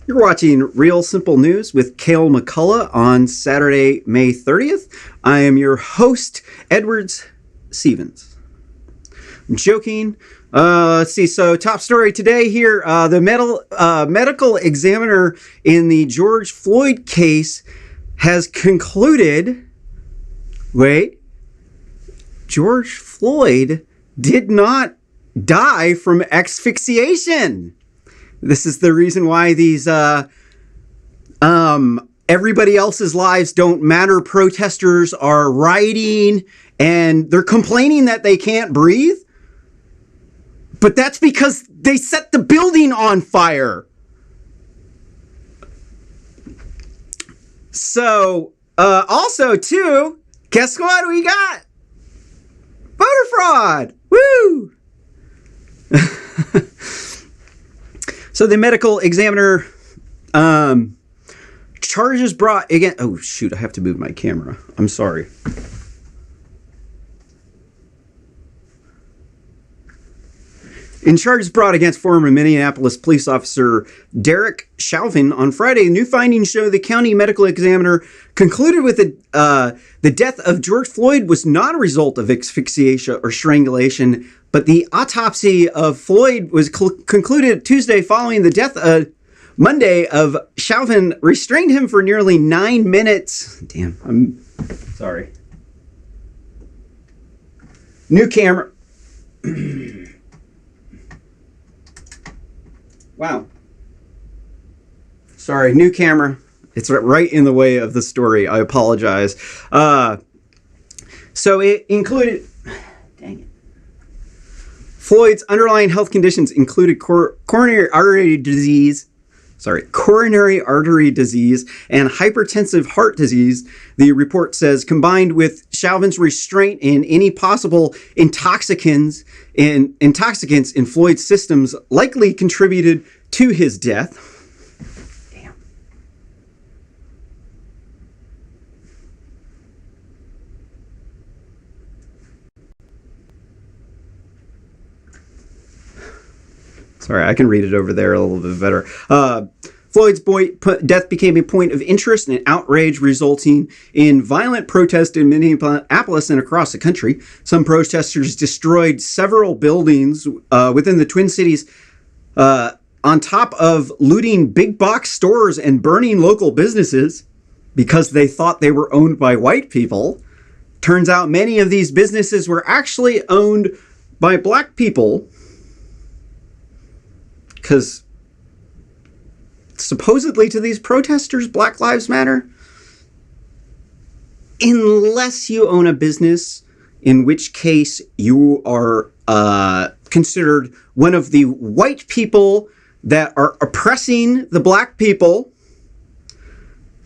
You're watching Real Simple News with Cale McCullough on Saturday, May 30th. I am your host, Edwards Stevens. I'm joking. Let's see. So, top story today here. The medical examiner in the George Floyd case has concluded, George Floyd did not die from asphyxiation. This is the reason why these everybody else's lives don't matter protesters are rioting and they're complaining that they can't breathe. But that's because they set the building on fire. So, also, too, guess what we got? Voter fraud. Woo! So the medical examiner charges brought again. Oh, shoot. I have to move my camera. I'm sorry. In charges brought against former Minneapolis police officer Derek Chauvin on Friday, new findings show the county medical examiner concluded with the death of George Floyd was not a result of asphyxiation or strangulation, but the autopsy of Floyd was concluded Tuesday following the death Monday of Chauvin restrained him for nearly 9 minutes. Damn, I'm sorry. New camera. Wow. Sorry, new camera. It's right in the way of the story. I apologize. So it included... Dang it. Floyd's underlying health conditions included coronary artery disease and hypertensive heart disease, the report says, combined with Chauvin's restraint in any possible intoxicants in Floyd's systems likely contributed to his death. Damn. Sorry, I can read it over there a little bit better. Floyd's death became a point of interest and outrage, resulting in violent protests in Minneapolis and across the country. Some protesters destroyed several buildings within the Twin Cities, on top of looting big box stores and burning local businesses because they thought they were owned by white people. Turns out many of these businesses were actually owned by black people because supposedly to these protesters, Black Lives Matter. Unless you own a business, in which case you are considered one of the white people that are oppressing the black people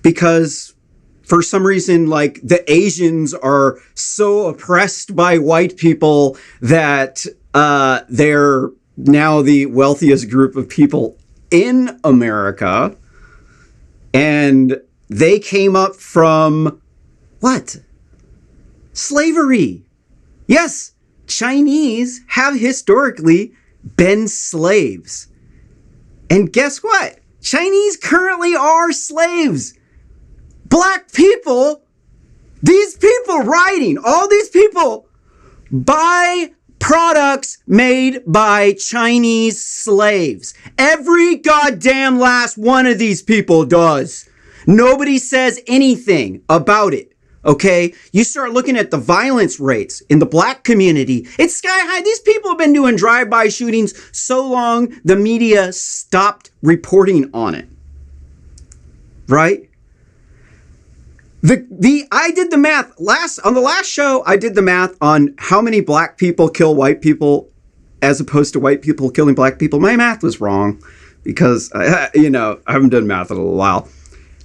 because for some reason, like, the Asians are so oppressed by white people that they're now the wealthiest group of people in America, and they came up from what? Slavery. Yes, Chinese have historically been slaves. And guess what? Chinese currently are slaves. Black people, these people rioting, all these people buy products made by Chinese slaves. Every goddamn last one of these people does. Nobody says anything about it. Okay? You start looking at the violence rates in the black community, it's sky high. These people have been doing drive-by shootings so long the media stopped reporting on it. Right? I did the math on the last show. I did the math on how many black people kill white people as opposed to white people killing black people. My math was wrong because I haven't done math in a while.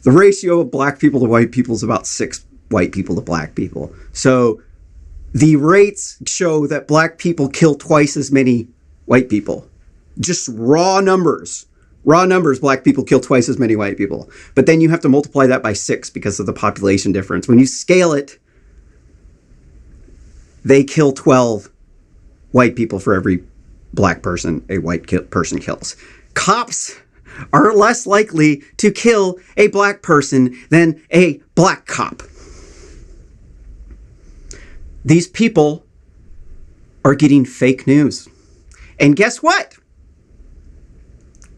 The ratio of black people to white people is about 6 white people to black people. So the rates show that black people kill twice as many white people. Just raw numbers. Raw numbers, black people kill twice as many white people. But then you have to multiply that by 6 because of the population difference. When you scale it, they kill 12 white people for every black person a white person kills. Cops are less likely to kill a black person than a black cop. These people are getting fake news. And guess what?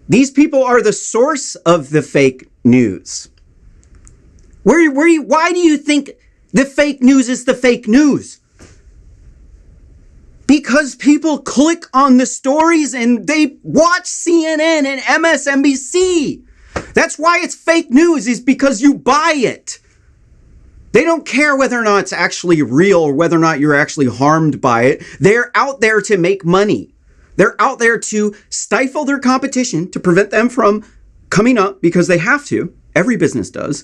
These people are the source of the fake news. Why do you think the fake news is the fake news? Because people click on the stories and they watch CNN and MSNBC. That's why it's fake news, is because you buy it. They don't care whether or not it's actually real or whether or not you're actually harmed by it. They're out there to make money. They're out there to stifle their competition, to prevent them from coming up, because they have to. Every business does.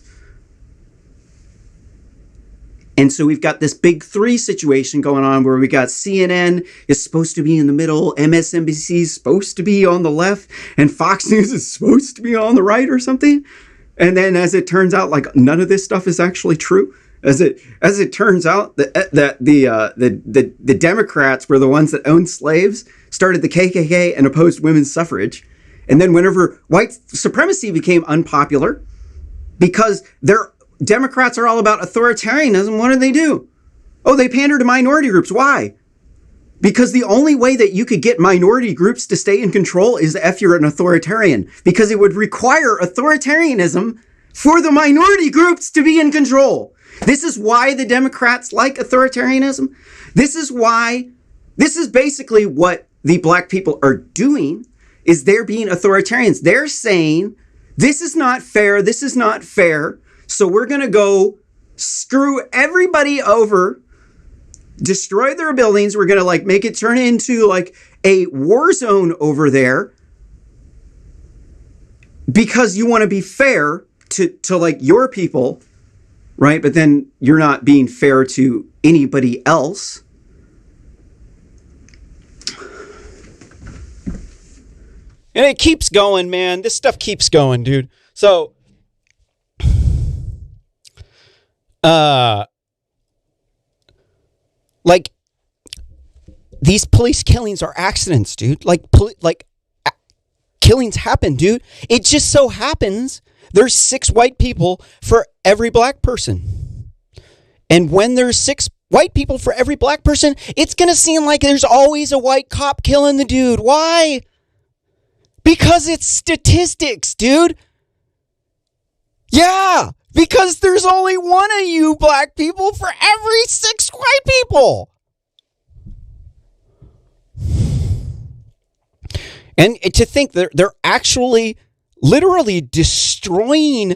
And so we've got this big three situation going on where we got CNN is supposed to be in the middle, MSNBC is supposed to be on the left, and Fox News is supposed to be on the right or something. And then as it turns out, like, none of this stuff is actually true. As it turns out that the Democrats were the ones that owned slaves, started the KKK, and opposed women's suffrage. And then whenever white supremacy became unpopular, because Democrats are all about authoritarianism, what do? Oh, they pander to minority groups. Why? Because the only way that you could get minority groups to stay in control is if you're an authoritarian, because it would require authoritarianism for the minority groups to be in control. This is why the Democrats like authoritarianism. This is basically what the black people are doing, is they're being authoritarians. They're saying, this is not fair, this is not fair, so we're going to go screw everybody over, destroy their buildings. We're going to make it turn into a war zone over there, because you want to be fair to your people, right? But then you're not being fair to anybody else. And it keeps going, man. This stuff keeps going, dude. So, these police killings are accidents, dude. Killings happen, dude. It just so happens there's 6 white people for every black person. And when there's 6 white people for every black person, it's going to seem like there's always a white cop killing the dude. Why? Because it's statistics, dude. Yeah, because there's only one of you black people for every 6 white people. And to think they're actually literally destroying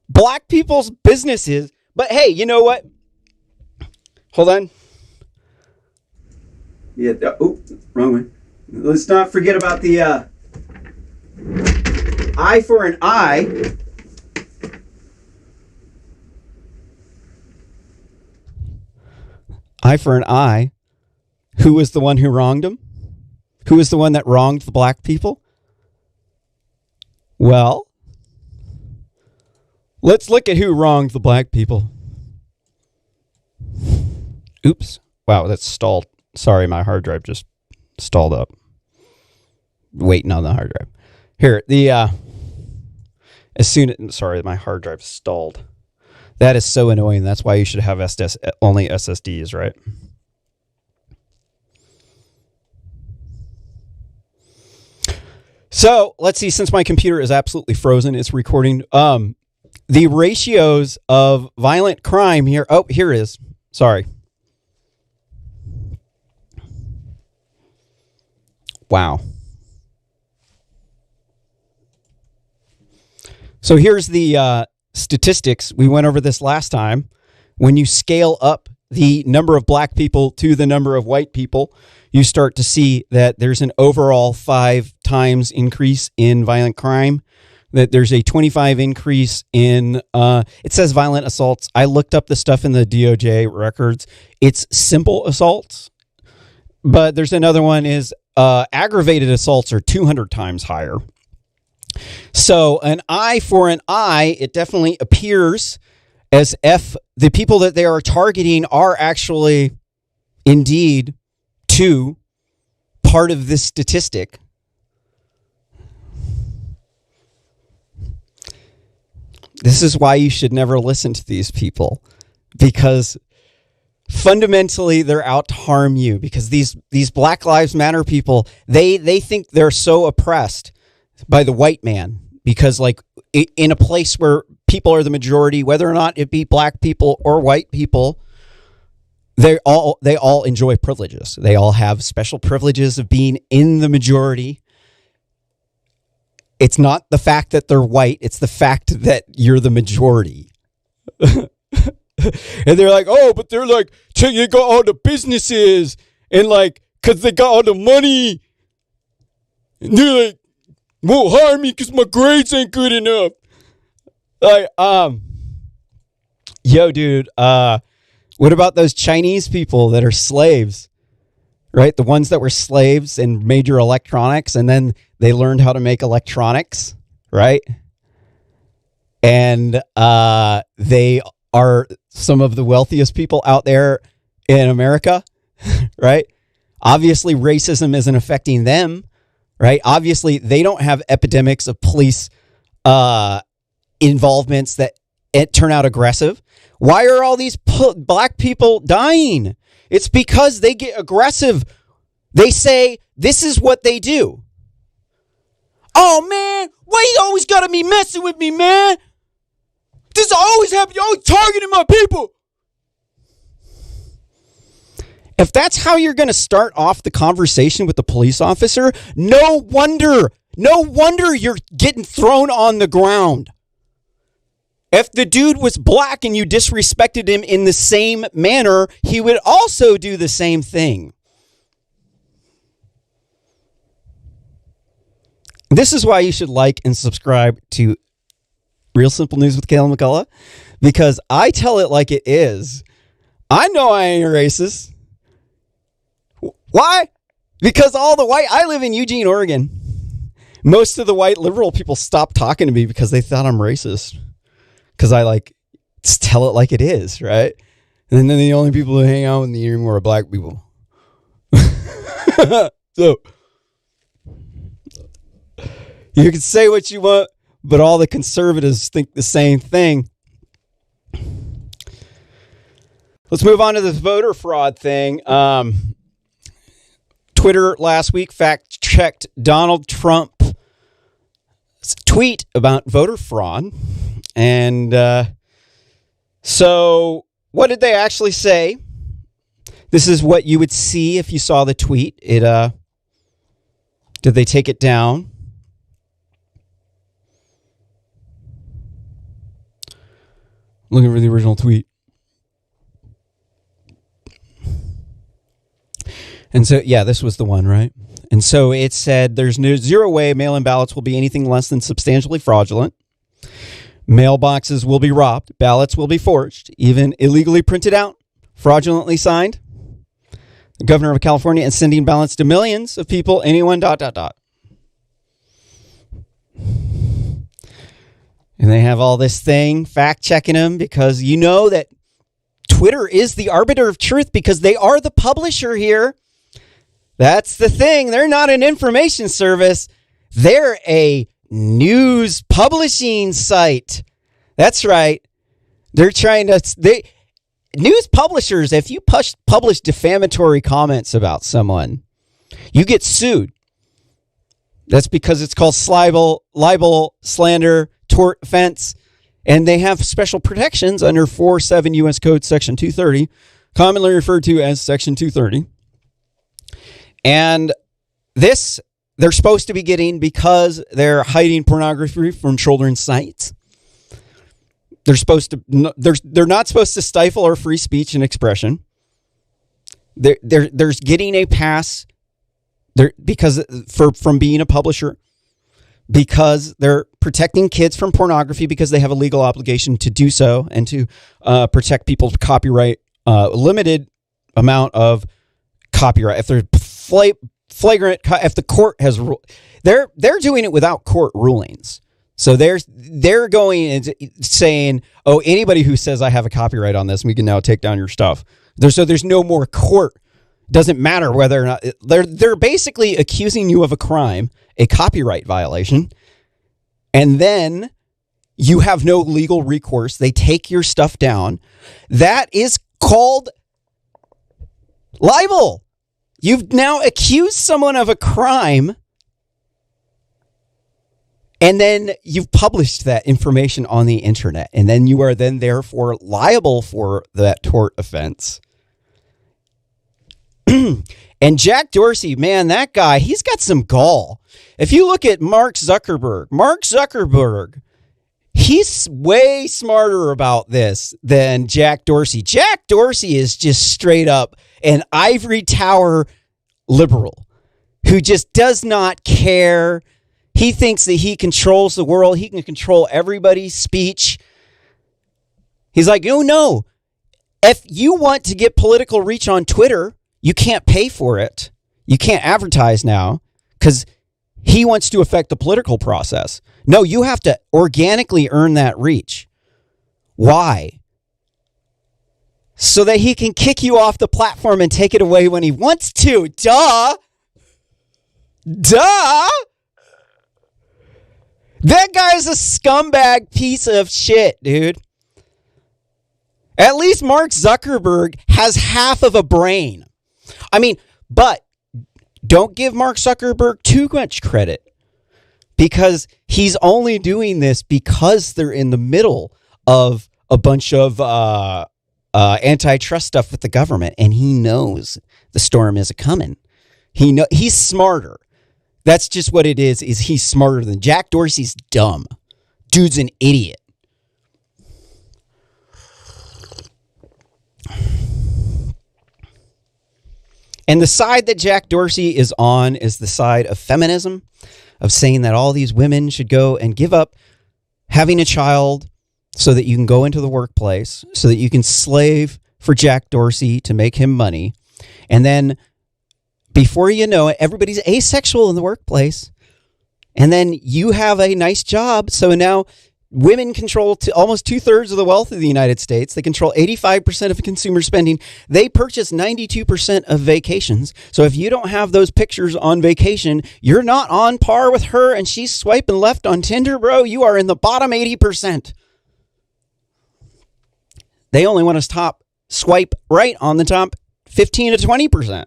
black people's businesses. But hey, you know what? Hold on. Yeah. Oh, wrong way. Let's not forget about the eye for an eye. Eye for an eye. Who was the one who wronged him? Who was the one that wronged the black people? Well, let's look at who wronged the black people. Oops. Wow, that's stalled. Sorry, my hard drive just stalled up. Waiting on the hard drive. Here, sorry, my hard drive stalled. That is so annoying. That's why you should have only SSDs, right? So let's see, since my computer is absolutely frozen, it's recording. The ratios of violent crime here. Oh, here it is. Sorry. Wow. So here's the statistics. We went over this last time. When you scale up the number of black people to the number of white people, you start to see that there's an overall 5 times increase in violent crime, that there's a 25 increase in, it says violent assaults. I looked up the stuff in the DOJ records. It's simple assaults, but there's another one is aggravated assaults are 200 times higher. So an eye for an eye, it definitely appears as if the people that they are targeting are actually indeed part of this statistic. This is why you should never listen to these people, because fundamentally they're out to harm you, because these Black Lives Matter people, they think they're so oppressed by the white man, because like in a place where people are the majority, whether or not it be black people or white people, they all enjoy privileges. They all have special privileges of being in the majority. It's not the fact that they're white, it's the fact that you're the majority. And they're like, oh, but they're like, they got all the businesses, and like, because they got all the money. And they're like, won't hire me because my grades ain't good enough. Like, yo, dude, what about those Chinese people that are slaves, right? The ones that were slaves in major electronics, and then they learned how to make electronics, right? And they are some of the wealthiest people out there in America, right? Obviously, racism isn't affecting them, right? Obviously, they don't have epidemics of police involvements that turn out aggressive. Why are all these black people dying? It's because they get aggressive. They say, this is what they do. Oh, man, why you always gotta be messing with me, man? This always happens. You're always targeting my people. If that's how you're going to start off the conversation with the police officer, no wonder you're getting thrown on the ground. If the dude was black and you disrespected him in the same manner, he would also do the same thing. This is why you should like and subscribe to Real Simple News with Kayla McCullough, because I tell it like it is. I know I ain't racist. Why? Because I live in Eugene, Oregon. Most of the white liberal people stopped talking to me because they thought I'm racist. Because I like tell it like it is, right? And then the only people who hang out with me anymore are black people. So you can say what you want, but all the conservatives think the same thing. Let's move on to this voter fraud thing. Twitter last week fact-checked Donald Trump's tweet about voter fraud. And so what did they actually say? This is what you would see if you saw the tweet. Did they take it down? Looking for the original tweet. And so, yeah, this was the one, right? And so it said, there's zero way mail-in ballots will be anything less than substantially fraudulent. Mailboxes will be robbed. Ballots will be forged, even illegally printed out, fraudulently signed. The governor of California is sending ballots to millions of people, anyone, ... And they have all this thing, fact-checking them, because you know that Twitter is the arbiter of truth because they are the publisher here. That's the thing. They're not an information service. They're a news publishing site. That's right. They're trying to... news publishers, if you publish defamatory comments about someone, you get sued. That's because it's called libel, slander, tort offense, and they have special protections under 47 U.S. Code Section 230, commonly referred to as Section 230. And this they're supposed to be getting because they're hiding pornography from children's sites. They're not supposed to stifle our free speech and expression. There's getting a pass there because from being a publisher, because they're protecting kids from pornography because they have a legal obligation to do so and to protect people's copyright, limited amount of copyright. If they're flagrant, if the court has they're doing it without court rulings. So they're going and saying, oh, anybody who says I have a copyright on this, we can now take down your stuff. So there's no more court. Doesn't matter whether or not they're basically accusing you of a crime, a copyright violation, and then you have no legal recourse. They take your stuff down. That is called libel. You've now accused someone of a crime, and then you've published that information on the internet, and then you are then therefore liable for that tort offense. And Jack Dorsey, man, that guy, he's got some gall. If you look at Mark Zuckerberg, he's way smarter about this than Jack Dorsey. Jack Dorsey is just straight up an ivory tower liberal who just does not care. He thinks that he controls the world. He can control everybody's speech. He's like, oh no, if you want to get political reach on Twitter, you can't pay for it. You can't advertise now because he wants to affect the political process. No, you have to organically earn that reach. Why? So that he can kick you off the platform and take it away when he wants to. Duh. That guy's a scumbag piece of shit, dude. At least Mark Zuckerberg has half of a brain. I mean, but don't give Mark Zuckerberg too much credit because he's only doing this because they're in the middle of a bunch of antitrust stuff with the government, and he knows the storm is coming. He's smarter. That's just what it is he's smarter than Jack Dorsey's dumb. Dude's an idiot. And the side that Jack Dorsey is on is the side of feminism, of saying that all these women should go and give up having a child so that you can go into the workplace, so that you can slave for Jack Dorsey to make him money. And then before you know it, everybody's asexual in the workplace. And then you have a nice job. So now women control almost 2/3 of the wealth of the United States. They control 85% of consumer spending. They purchase 92% of vacations. So if you don't have those pictures on vacation, you're not on par with her and she's swiping left on Tinder, bro. You are in the bottom 80%. They only want to swipe right on the top 15 to 20%.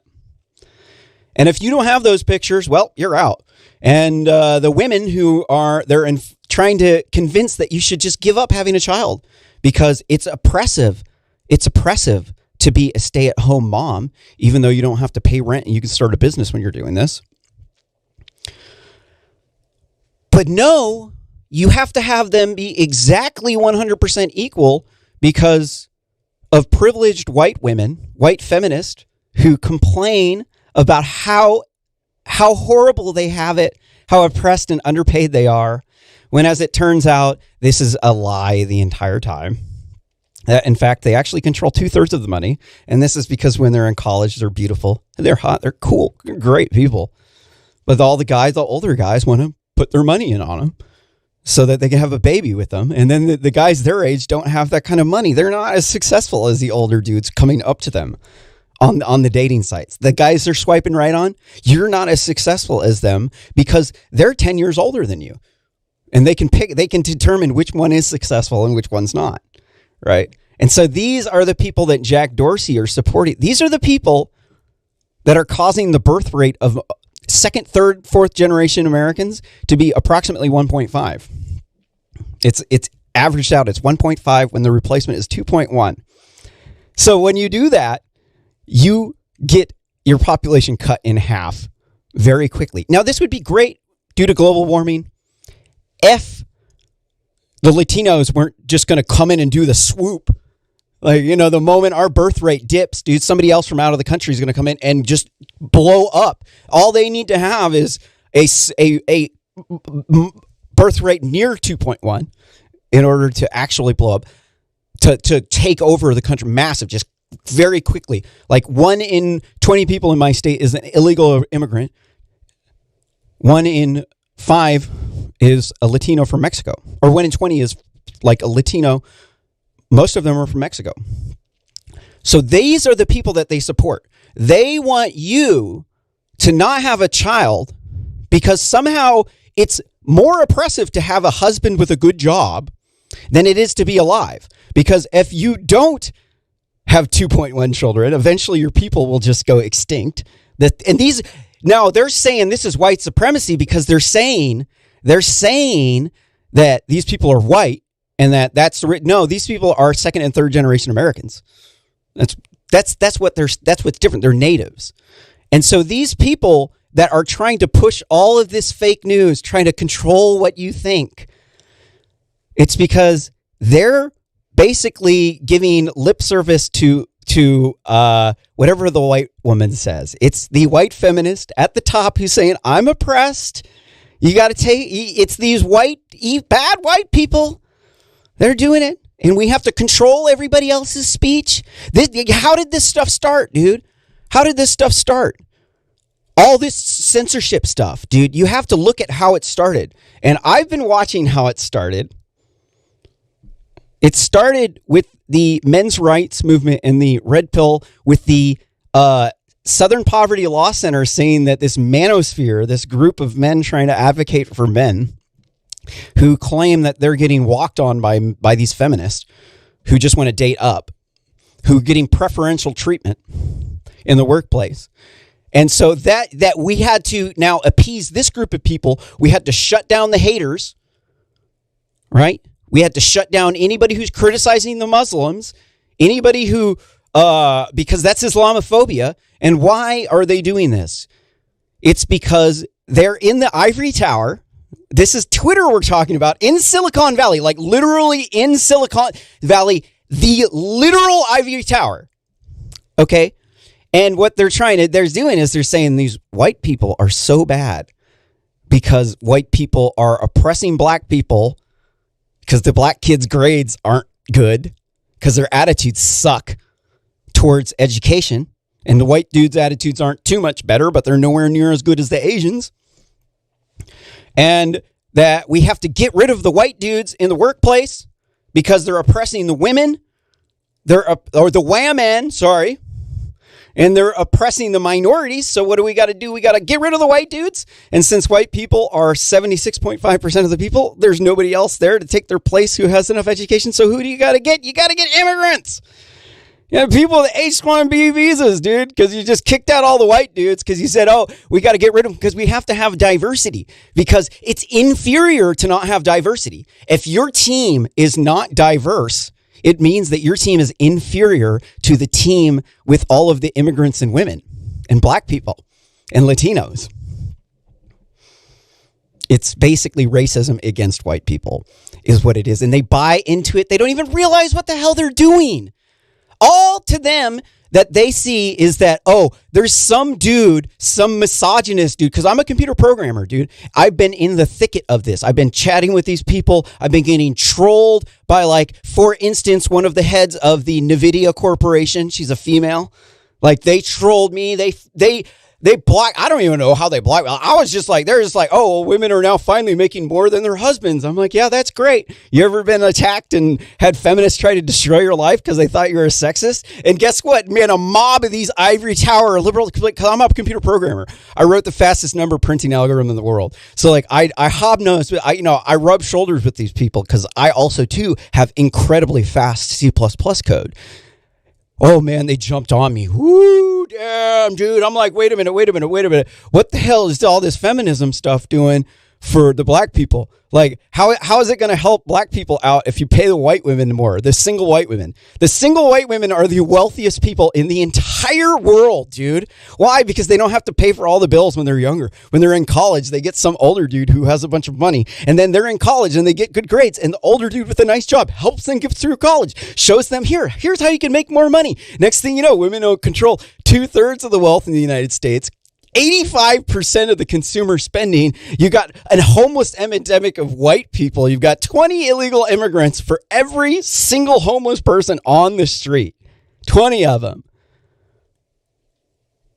And if you don't have those pictures, well, you're out. And the women who are trying to convince that you should just give up having a child because it's oppressive. It's oppressive to be a stay-at-home mom, even though you don't have to pay rent and you can start a business when you're doing this. But no, you have to have them be exactly 100% equal because of privileged white women, white feminists, who complain about how horrible they have it, how oppressed and underpaid they are, when as it turns out, this is a lie the entire time. In fact, they actually control 2/3 of the money. And this is because when they're in college, they're beautiful, they're hot, they're cool, they're great people. But all the guys, the older guys, want to put their money in on them so that they can have a baby with them. And then the guys their age don't have that kind of money. They're not as successful as the older dudes coming up to them on the dating sites. The guys they're swiping right on, you're not as successful as them because they're 10 years older than you. And they can determine which one is successful and which one's not, right? And so these are the people that Jack Dorsey are supporting. These are the people that are causing the birth rate of second, third, fourth generation Americans to be approximately 1.5. It's averaged out. It's 1.5 when the replacement is 2.1. So when you do that, you get your population cut in half very quickly. Now, this would be great due to global warming if the Latinos weren't just going to come in and do the swoop. Like, you know, the moment our birth rate dips, dude, somebody else from out of the country is going to come in and just blow up. All they need to have is a birth rate near 2.1 in order to actually blow up, to take over the country. Massive, just very quickly. Like 1 in 20 people in my state is an illegal immigrant. 1 in 5 is a Latino from Mexico. Or 1 in 20 is like a Latino. Most of them are from Mexico. So these are the people that they support. They want you to not have a child because somehow it's more oppressive to have a husband with a good job than it is to be alive. Because if you don't have 2.1 children, eventually your people will just go extinct. Now they're saying this is white supremacy because they're saying that these people are white and no, these people are second and third generation Americans. That's what's different. They're natives. And so these people that are trying to push all of this fake news, trying to control what you think, it's because they're basically giving lip service to whatever the white woman says. It's the white feminist at the top who's saying, I'm oppressed. You got to it's these bad white people. They're doing it. And we have to control everybody else's speech. How did this stuff start, dude? How did this stuff start? All this censorship stuff, dude. You have to look at how it started. And I've been watching how it started. It started with the men's rights movement and the red pill, with the Southern Poverty Law Center saying that this manosphere, this group of men trying to advocate for men who claim that they're getting walked on by these feminists who just want to date up, who are getting preferential treatment in the workplace. And so that we had to now appease this group of people. We had to shut down the haters, right? We had to shut down anybody who's criticizing the Muslims, anybody who, because that's Islamophobia. And why are they doing this? It's because they're in the ivory tower. This is Twitter we're talking about, in Silicon Valley, like literally in Silicon Valley, the literal ivory tower. Okay. And what they're doing is they're saying these white people are so bad because white people are oppressing black people because the black kids' grades aren't good, because their attitudes suck towards education. And the white dudes' attitudes aren't too much better, but they're nowhere near as good as the Asians. And that we have to get rid of the white dudes in the workplace because they're oppressing the women. Or the women, sorry. And they're oppressing the minorities. So what do we got to do? We got to get rid of the white dudes. And since white people are 76.5% of the people, there's nobody else there to take their place who has enough education. So who do you got to get? You got to get immigrants. Yeah, people with H-1B visas, dude, because you just kicked out all the white dudes because you said, oh, we got to get rid of them because we have to have diversity, because it's inferior to not have diversity. If your team is not diverse, it means that your team is inferior to the team with all of the immigrants and women and black people and Latinos. It's basically racism against white people is what it is. And they buy into it. They don't even realize what the hell they're doing. All to them that they see is that, oh, there's some dude, some misogynist dude, because I'm a computer programmer, dude. I've been in the thicket of this. I've been chatting with these people. I've been getting trolled by, like, for instance, one of the heads of the NVIDIA Corporation. She's a female. Like, they trolled me. They block. I don't even know how they block. I was just like, they're just like, oh, well, women are now finally making more than their husbands. I'm like, yeah, that's great. You ever been attacked and had feminists try to destroy your life because they thought you were a sexist? And guess what, man, a mob of these ivory tower liberal, because I'm a computer programmer. I wrote the fastest number printing algorithm in the world. So like I hobnose, I rub shoulders with these people because I also too have incredibly fast C++ code. Oh man, they jumped on me. Woo, damn, dude. I'm like, wait a minute. What the hell is all this feminism stuff doing for the black people? Like, how is it going to help black people out if you pay the white women more? The single white women. The single white women are the wealthiest people in the entire world, dude. Why? Because they don't have to pay for all the bills when they're younger. When they're in college, they get some older dude who has a bunch of money. And then they're in college and they get good grades. And the older dude with a nice job helps them get through college. Shows them, here's how you can make more money. Next thing you know, women don't control 2/3 of the wealth in the United States. 85% of the consumer spending. You got a homeless epidemic of white people. You've got 20 illegal immigrants for every single homeless person on the street. 20 of them.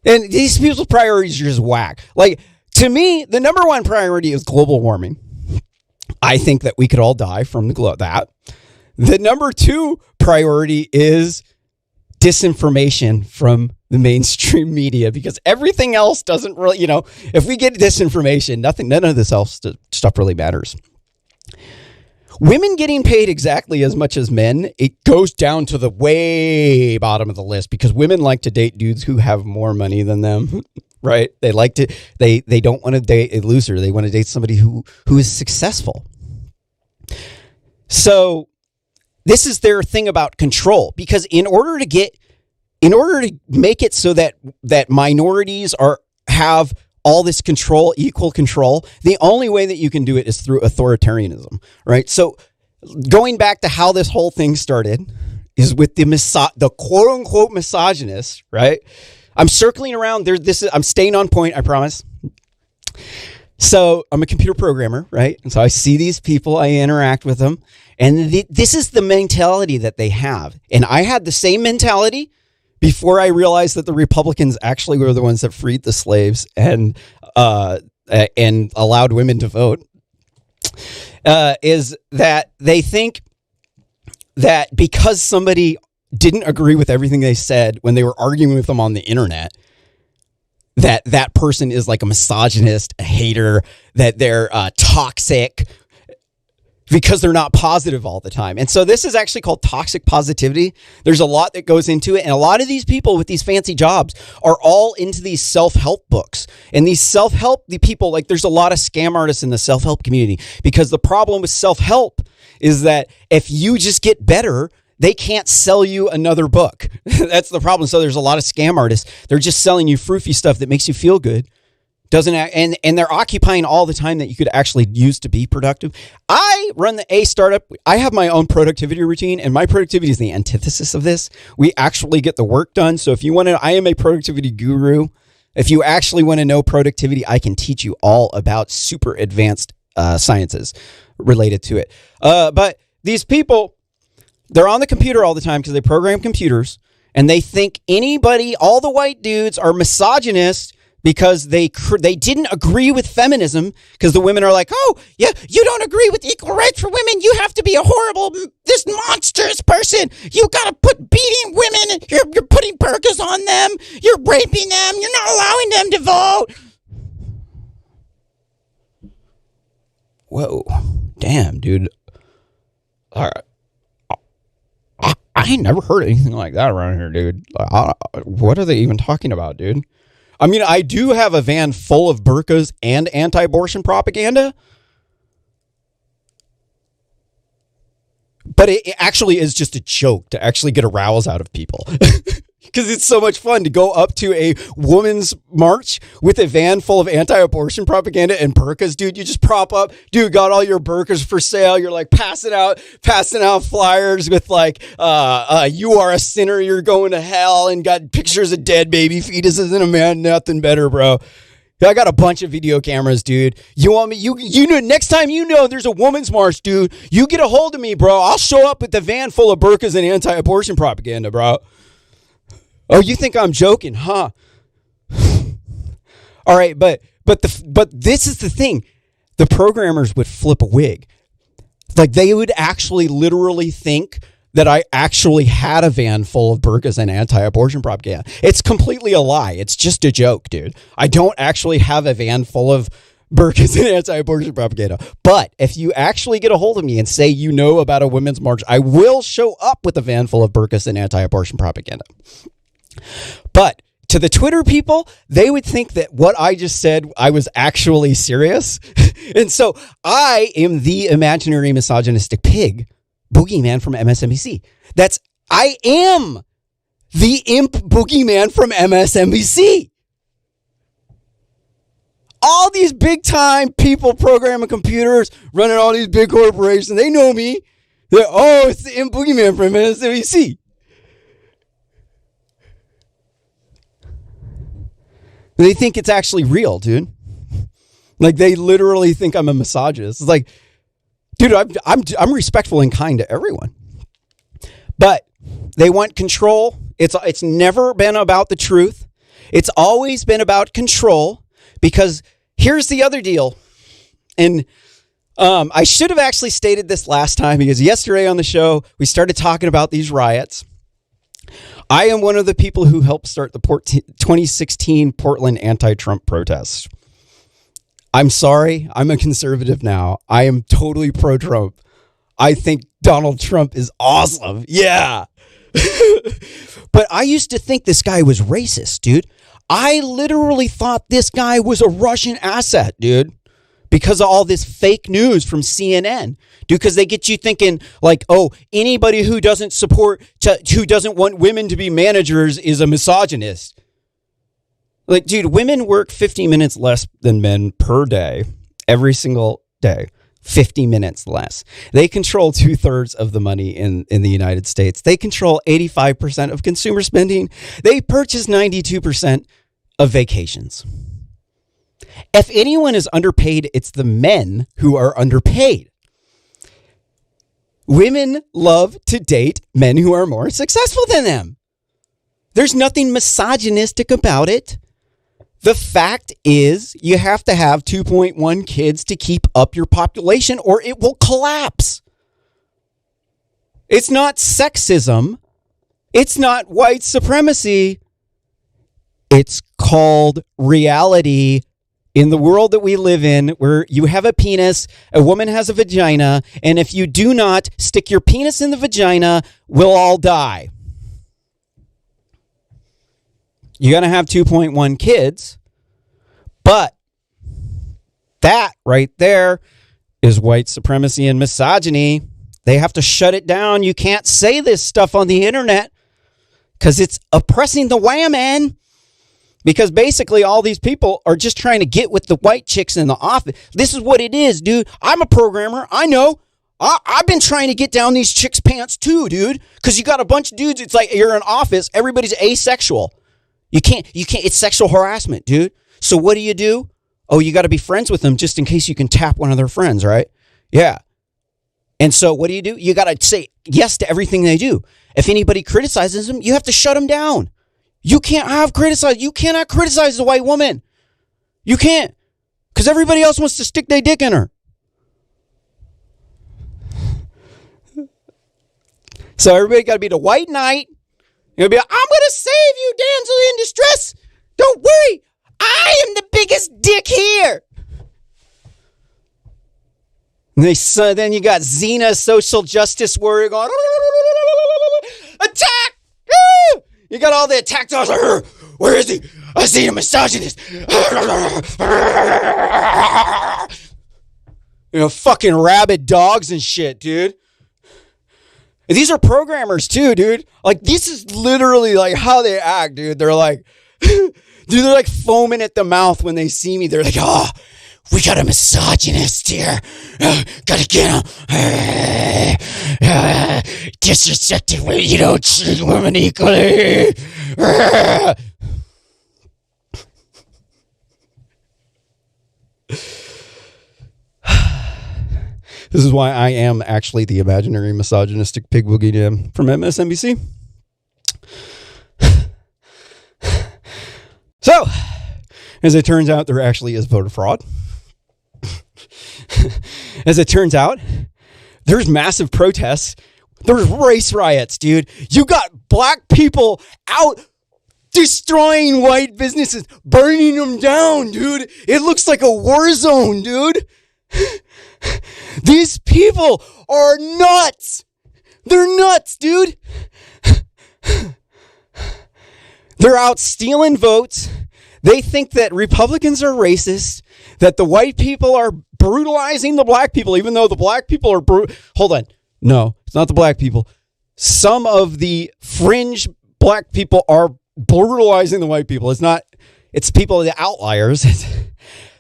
And these people's priorities are just whack. Like, to me, the number one priority is global warming. I think that we could all die from that. The number two priority is disinformation from the mainstream media, because everything else doesn't really, if we get disinformation, none of this else stuff really matters. women getting paid exactly as much as men, it goes down to the way bottom of the list because women like to date dudes who have more money than them, right? They like to, they don't want to date a loser. They want to date somebody who is successful. So this is their thing about control, because in order to make it so that minorities have all this control, equal control, the only way that you can do it is through authoritarianism, right? So going back to how this whole thing started is with the quote unquote misogynist, right? I'm circling around there. I'm staying on point, I promise. So I'm a computer programmer, right? And so I see these people, I interact with them, and this is the mentality that they have. And I had the same mentality before I realized that the Republicans actually were the ones that freed the slaves and allowed women to vote, is that they think that because somebody didn't agree with everything they said when they were arguing with them on the internet, that person is like a misogynist, a hater, that they're toxic, because they're not positive all the time. And so this is actually called toxic positivity. There's a lot that goes into it. And a lot of these people with these fancy jobs are all into these self-help books. And these self-help, the people, like there's a lot of scam artists in the self-help community, because the problem with self-help is that if you just get better, they can't sell you another book. That's the problem. So there's a lot of scam artists. They're just selling you froofy stuff that makes you feel good. And they're occupying all the time that you could actually use to be productive. I run the A startup. I have my own productivity routine, and my productivity is the antithesis of this. We actually get the work done. So if you want to, I am a productivity guru. If you actually want to know productivity, I can teach you all about super advanced sciences related to it. But these people, they're on the computer all the time because they program computers, and they think all the white dudes are misogynists because they didn't agree with feminism, because the women are like, oh, yeah, you don't agree with equal rights for women. You have to be a horrible, this monstrous person. You got to put beating women. You're putting burqas on them. You're raping them. You're not allowing them to vote. Whoa. Damn, dude. All right. I ain't never heard anything like that around here, dude. What are they even talking about, dude? I mean, I do have a van full of burqas and anti-abortion propaganda, but it actually is just a joke to actually get a rouse out of people. Because it's so much fun to go up to a woman's march with a van full of anti-abortion propaganda and burqas, dude. You just prop up, dude, got all your burqas for sale. You're like passing out flyers with like, you are a sinner, you're going to hell, and got pictures of dead baby fetuses and a man, nothing better, bro. I got a bunch of video cameras, dude. You want me? You know, next time there's a woman's march, dude, you get a hold of me, bro. I'll show up with the van full of burqas and anti-abortion propaganda, bro. Oh, you think I'm joking, huh? All right, but this is the thing. The programmers would flip a wig. Like, they would actually literally think that I actually had a van full of burqas and anti-abortion propaganda. It's completely a lie. It's just a joke, dude. I don't actually have a van full of burqas and anti-abortion propaganda. But if you actually get a hold of me and say you know about a women's march, I will show up with a van full of burqas and anti-abortion propaganda. But to the Twitter people, they would think that what I just said, I was actually serious. And so I am the imaginary misogynistic pig, boogeyman from MSNBC. I am the imp boogeyman from MSNBC. All these big time people programming computers, running all these big corporations, they know me. It's the imp boogeyman from MSNBC. They think it's actually real, dude. Like, they literally think I'm a misogynist. It's like, dude, I'm respectful and kind to everyone. But they want control. It's never been about the truth. It's always been about control, because here's the other deal. And I should have actually stated this last time, because yesterday on the show, we started talking about these riots. I am one of the people who helped start the 2016 Portland anti-Trump protests. I'm sorry. I'm a conservative now. I am totally pro-Trump. I think Donald Trump is awesome. Yeah. But I used to think this guy was racist, dude. I literally thought this guy was a Russian asset, dude, because of all this fake news from CNN. Dude, because they get you thinking like, oh, anybody who doesn't who doesn't want women to be managers is a misogynist. Like, dude, women work 50 minutes less than men per day, every single day. 50 minutes less. They control 2/3 of the money in the United States. They control 85% of consumer spending. They purchase 92% of vacations. If anyone is underpaid, it's the men who are underpaid. Women love to date men who are more successful than them. There's nothing misogynistic about it. The fact is, you have to have 2.1 kids to keep up your population or it will collapse. It's not sexism. It's not white supremacy. It's called reality in the world that we live in, where you have a penis, a woman has a vagina, and if you do not stick your penis in the vagina, we'll all die. You're going to have 2.1 kids, but that right there is white supremacy and misogyny. They have to shut it down. You can't say this stuff on the internet because it's oppressing the women. Because basically all these people are just trying to get with the white chicks in the office. This is what it is, dude. I'm a programmer. I know. I've been trying to get down these chicks' pants too, dude. Because you got a bunch of dudes. It's like you're in an office. Everybody's asexual. You can't. It's sexual harassment, dude. So what do? Oh, you got to be friends with them just in case you can tap one of their friends, right? Yeah. And so what do? You got to say yes to everything they do. If anybody criticizes them, you have to shut them down. You cannot criticize the white woman. You can't. Because everybody else wants to stick their dick in her. So everybody got to be the white knight. You'll be like, I'm going to save you, damsel in distress. Don't worry. I am the biggest dick here. And then you got Xena, social justice warrior going, attack! You got all the attack dogs like, where is he? I see a misogynist. Fucking rabid dogs and shit, dude. And these are programmers too, dude. Like, this is literally like how they act, dude. They're like, they're like foaming at the mouth when they see me. They're like, oh, we got a misogynist here. Gotta get him. Disrespectful, you don't treat women equally. This is why I am actually the imaginary misogynistic pig boogeyman from MSNBC. So, as it turns out, there actually is voter fraud. As it turns out, there's massive protests. There's race riots, dude. You got black people out destroying white businesses, burning them down, dude. It looks like a war zone, dude. These people are nuts. They're nuts, dude. They're out stealing votes. They think that Republicans are racist, that the white people are brutalizing the black people, even though the black people are hold on. No, it's not the black people. Some of the fringe black people are brutalizing the white people. It's people, the outliers.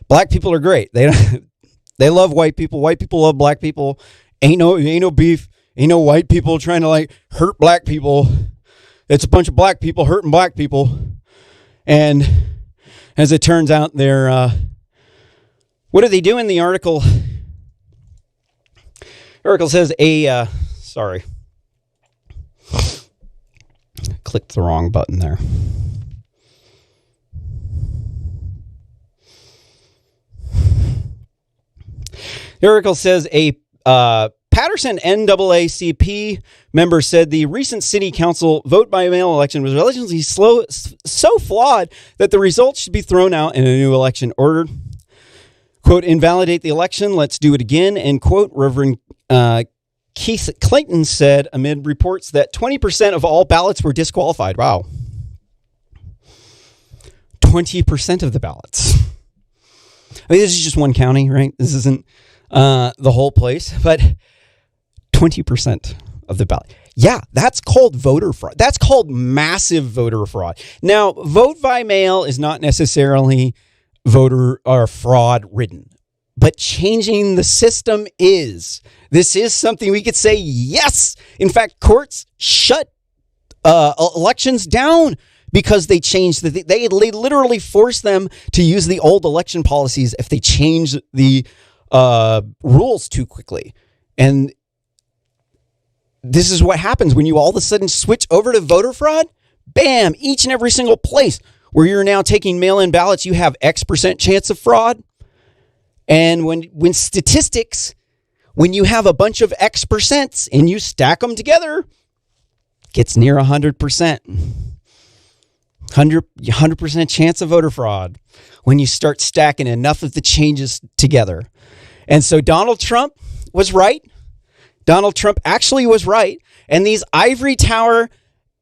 Black people are great. They love white people. White people love black people. Ain't no beef. Ain't no white people trying to like hurt black people. It's a bunch of black people hurting black people. And as it turns out, they're what do they do in the article? The article says sorry. Clicked the wrong button there. The article says a Patterson NAACP member said the recent city council vote by mail election was relatively so flawed that the results should be thrown out and a new election ordered. Quote, invalidate the election, let's do it again, end quote. Reverend Keith Clayton said amid reports that 20% of all ballots were disqualified. Wow. 20% of the ballots. I mean, this is just one county, right? This isn't the whole place, but 20% of the ballot. Yeah, that's called voter fraud. That's called massive voter fraud. Now, vote by mail is not necessarily voter or fraud ridden, but changing the system is. This is something we could say, yes. In fact, courts shut elections down because they changed they literally force them to use the old election policies if they change the rules too quickly. And this is what happens when you all of a sudden switch over to voter fraud. Bam, each and every single place where you're now taking mail-in ballots, you have X% chance of fraud. And when statistics, when you have a bunch of X% and you stack them together, it gets near 100%. 100% chance of voter fraud when you start stacking enough of the changes together. And so Donald Trump was right. Donald Trump actually was right. And these ivory tower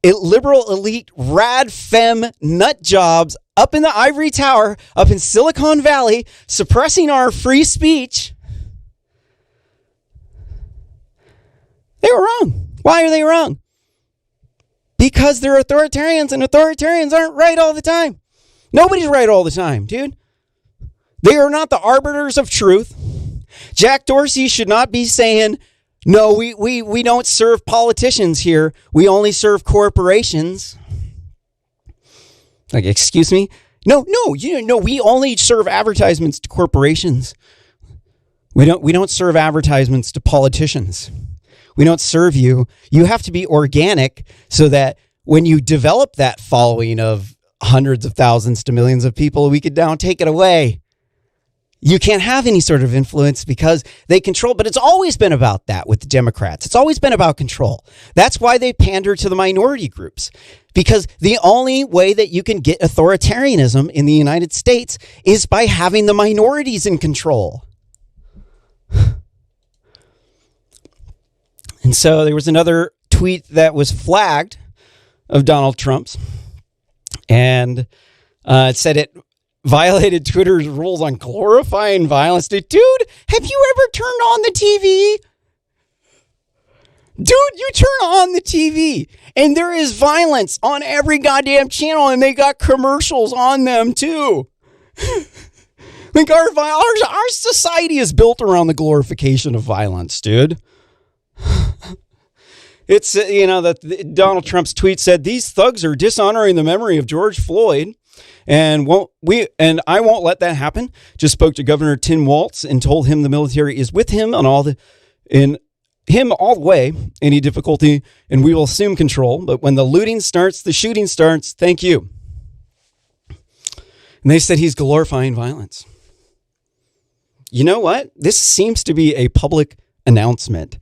liberal elite rad femme nut jobs up in the ivory tower, up in Silicon Valley, suppressing our free speech, they were wrong. Why are they wrong? Because they're authoritarians, and authoritarians aren't right all the time. Nobody's right all the time, dude. They are not the arbiters of truth. Jack Dorsey should not be saying, no, we don't serve politicians here. We only serve corporations. Like, excuse me? No, we only serve advertisements to corporations. We don't serve advertisements to politicians. We don't serve you. You have to be organic so that when you develop that following of hundreds of thousands to millions of people, we could now take it away. You can't have any sort of influence because they control, but it's always been about that with the Democrats. It's always been about control. That's why they pander to the minority groups, because the only way that you can get authoritarianism in the United States is by having the minorities in control. And so there was another tweet that was flagged of Donald Trump's, and it said it violated Twitter's rules on glorifying violence. Dude, have you ever turned on the TV? Dude, you turn on the TV and there is violence on every goddamn channel, and they got commercials on them too. Like our society is built around the glorification of violence, dude. It's, that Donald Trump's tweet said, these thugs are dishonoring the memory of George Floyd. And I won't let that happen. Just spoke to Governor Tim Walz and told him the military is with him all the way. Any difficulty, and we will assume control. But when the looting starts, the shooting starts. Thank you. And they said he's glorifying violence. You know what? This seems to be a public announcement.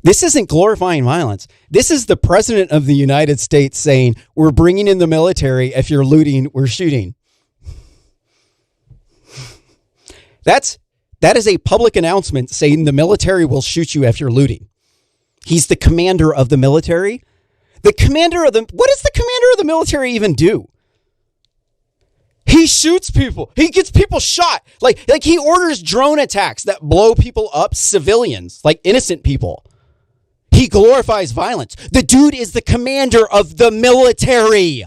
This isn't glorifying violence. This is the president of the United States saying, we're bringing in the military. If you're looting, we're shooting. That is a public announcement saying the military will shoot you if you're looting. He's the commander of the military. What does the commander of the military even do? He shoots people. He gets people shot. Like he orders drone attacks that blow people up, civilians, like innocent people. He glorifies violence. The dude is the commander of the military.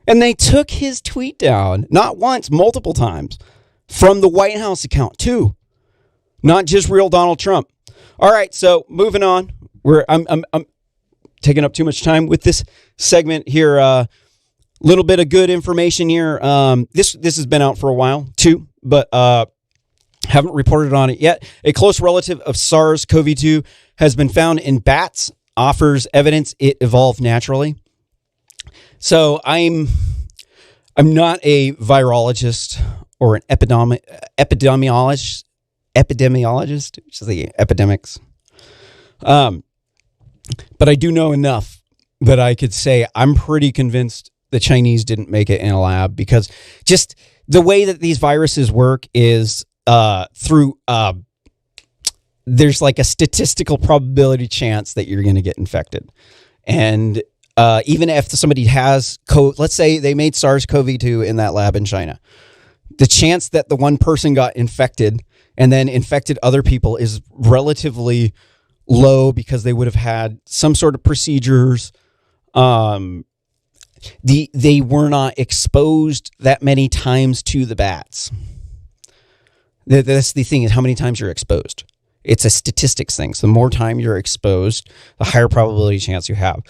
And they took his tweet down, not once, multiple times, from the White House account too. Not just real Donald Trump. All right, so moving on. I'm taking up too much time with this segment here. Little bit of good information here. This has been out for a while too, but haven't reported on it yet. A close relative of SARS-CoV-2 has been found in bats, offers evidence it evolved naturally. So I'm not a virologist or an epidemiologist, which is the epidemics. But I do know enough that I could say I'm pretty convinced the Chinese didn't make it in a lab, because just the way that these viruses work is through there's like a statistical probability chance that you're going to get infected. And even if somebody has let's say they made SARS-CoV-2 in that lab in China, the chance that the one person got infected and then infected other people is relatively low because they would have had some sort of procedures. They were not exposed that many times to the bats. That's the thing, is how many times you're exposed. It's a statistics thing. So the more time you're exposed, the higher probability chance you have.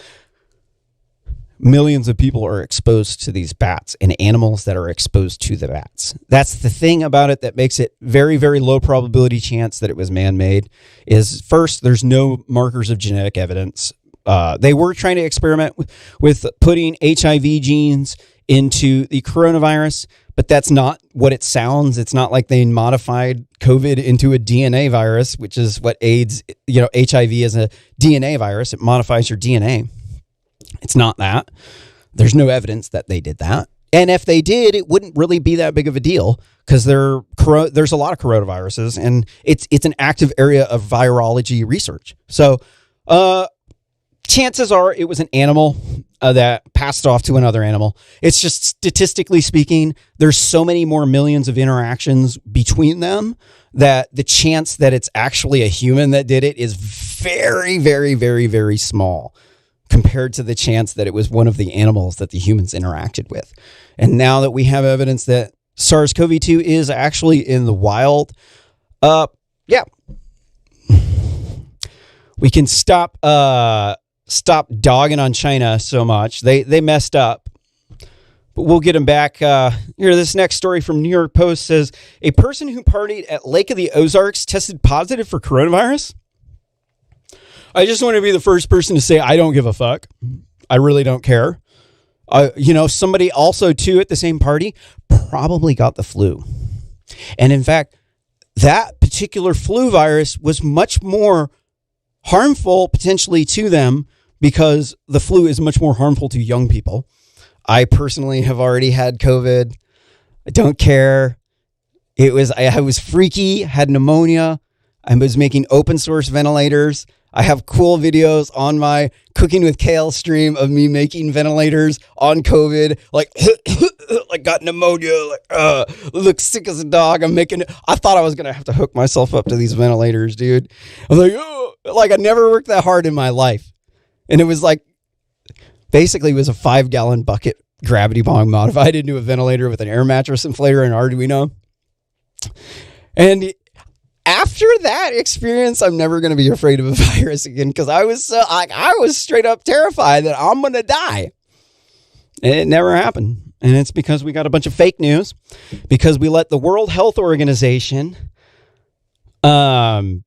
Millions of people are exposed to these bats and animals that are exposed to the bats. That's the thing about it that makes it very, very low probability chance that it was man-made. Is first, there's no markers of genetic evidence. They were trying to experiment with putting HIV genes into the coronavirus, but that's not what it sounds. It's not like they modified COVID into a DNA virus, which is what AIDS, HIV is a DNA virus. It modifies your DNA. It's not that. There's no evidence that they did that. And if they did, it wouldn't really be that big of a deal because there's a lot of coronaviruses and it's an active area of virology research. So chances are it was an animal that passed off to another animal. It's just statistically speaking, there's so many more millions of interactions between them that the chance that it's actually a human that did it is very, very, very, very small compared to the chance that it was one of the animals that the humans interacted with. And now that we have evidence that SARS-CoV-2 is actually in the wild, we can stop dogging on China so much. They messed up, but we'll get them back. Here, this next story from New York Post says, a person who partied at Lake of the Ozarks tested positive for coronavirus. I just want to be the first person to say, I don't give a fuck. I really don't care. Somebody also too at the same party probably got the flu. And in fact, that particular flu virus was much more harmful potentially to them because the flu is much more harmful to young people. I personally have already had COVID. I don't care. I was freaky, had pneumonia. I was making open source ventilators. I have cool videos on my Cooking with Kale stream of me making ventilators on COVID, like got pneumonia, look sick as a dog. I thought I was going to have to hook myself up to these ventilators, dude. I was like, I never worked that hard in my life. And it was basically it was a 5-gallon bucket gravity bong modified into a ventilator with an air mattress inflator and Arduino. And after that experience, I'm never going to be afraid of a virus again because I was straight up terrified that I'm going to die. And it never happened. And it's because we got a bunch of fake news, because we let the World Health Organization run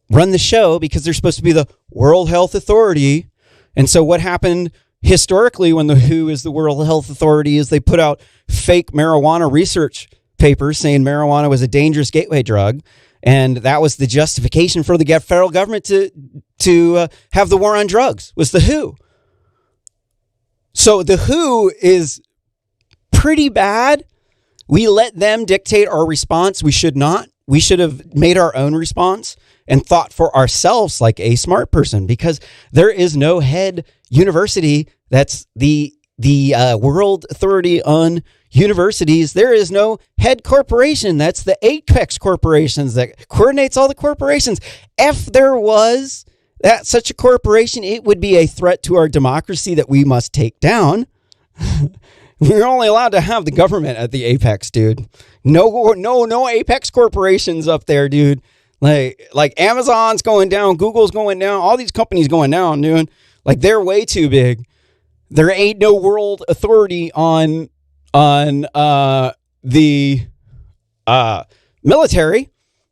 the show because they're supposed to be the World Health Authority. And so what happened historically when the WHO is the World Health Authority is they put out fake marijuana research papers saying marijuana was a dangerous gateway drug. And that was the justification for the federal government to have the war on drugs, was the WHO. So the WHO is pretty bad. We let them dictate our response. We should not. We should have made our own response and thought for ourselves like a smart person, because there is no head university that's the World Authority on Universities. There is no head corporation. That's the apex corporations that coordinates all the corporations. If there was such a corporation, it would be a threat to our democracy that we must take down. We're only allowed to have the government at the apex, dude. No apex corporations up there, dude. Like Amazon's going down, Google's going down, all these companies going down, dude. Like, they're way too big. There ain't no world authority on the military.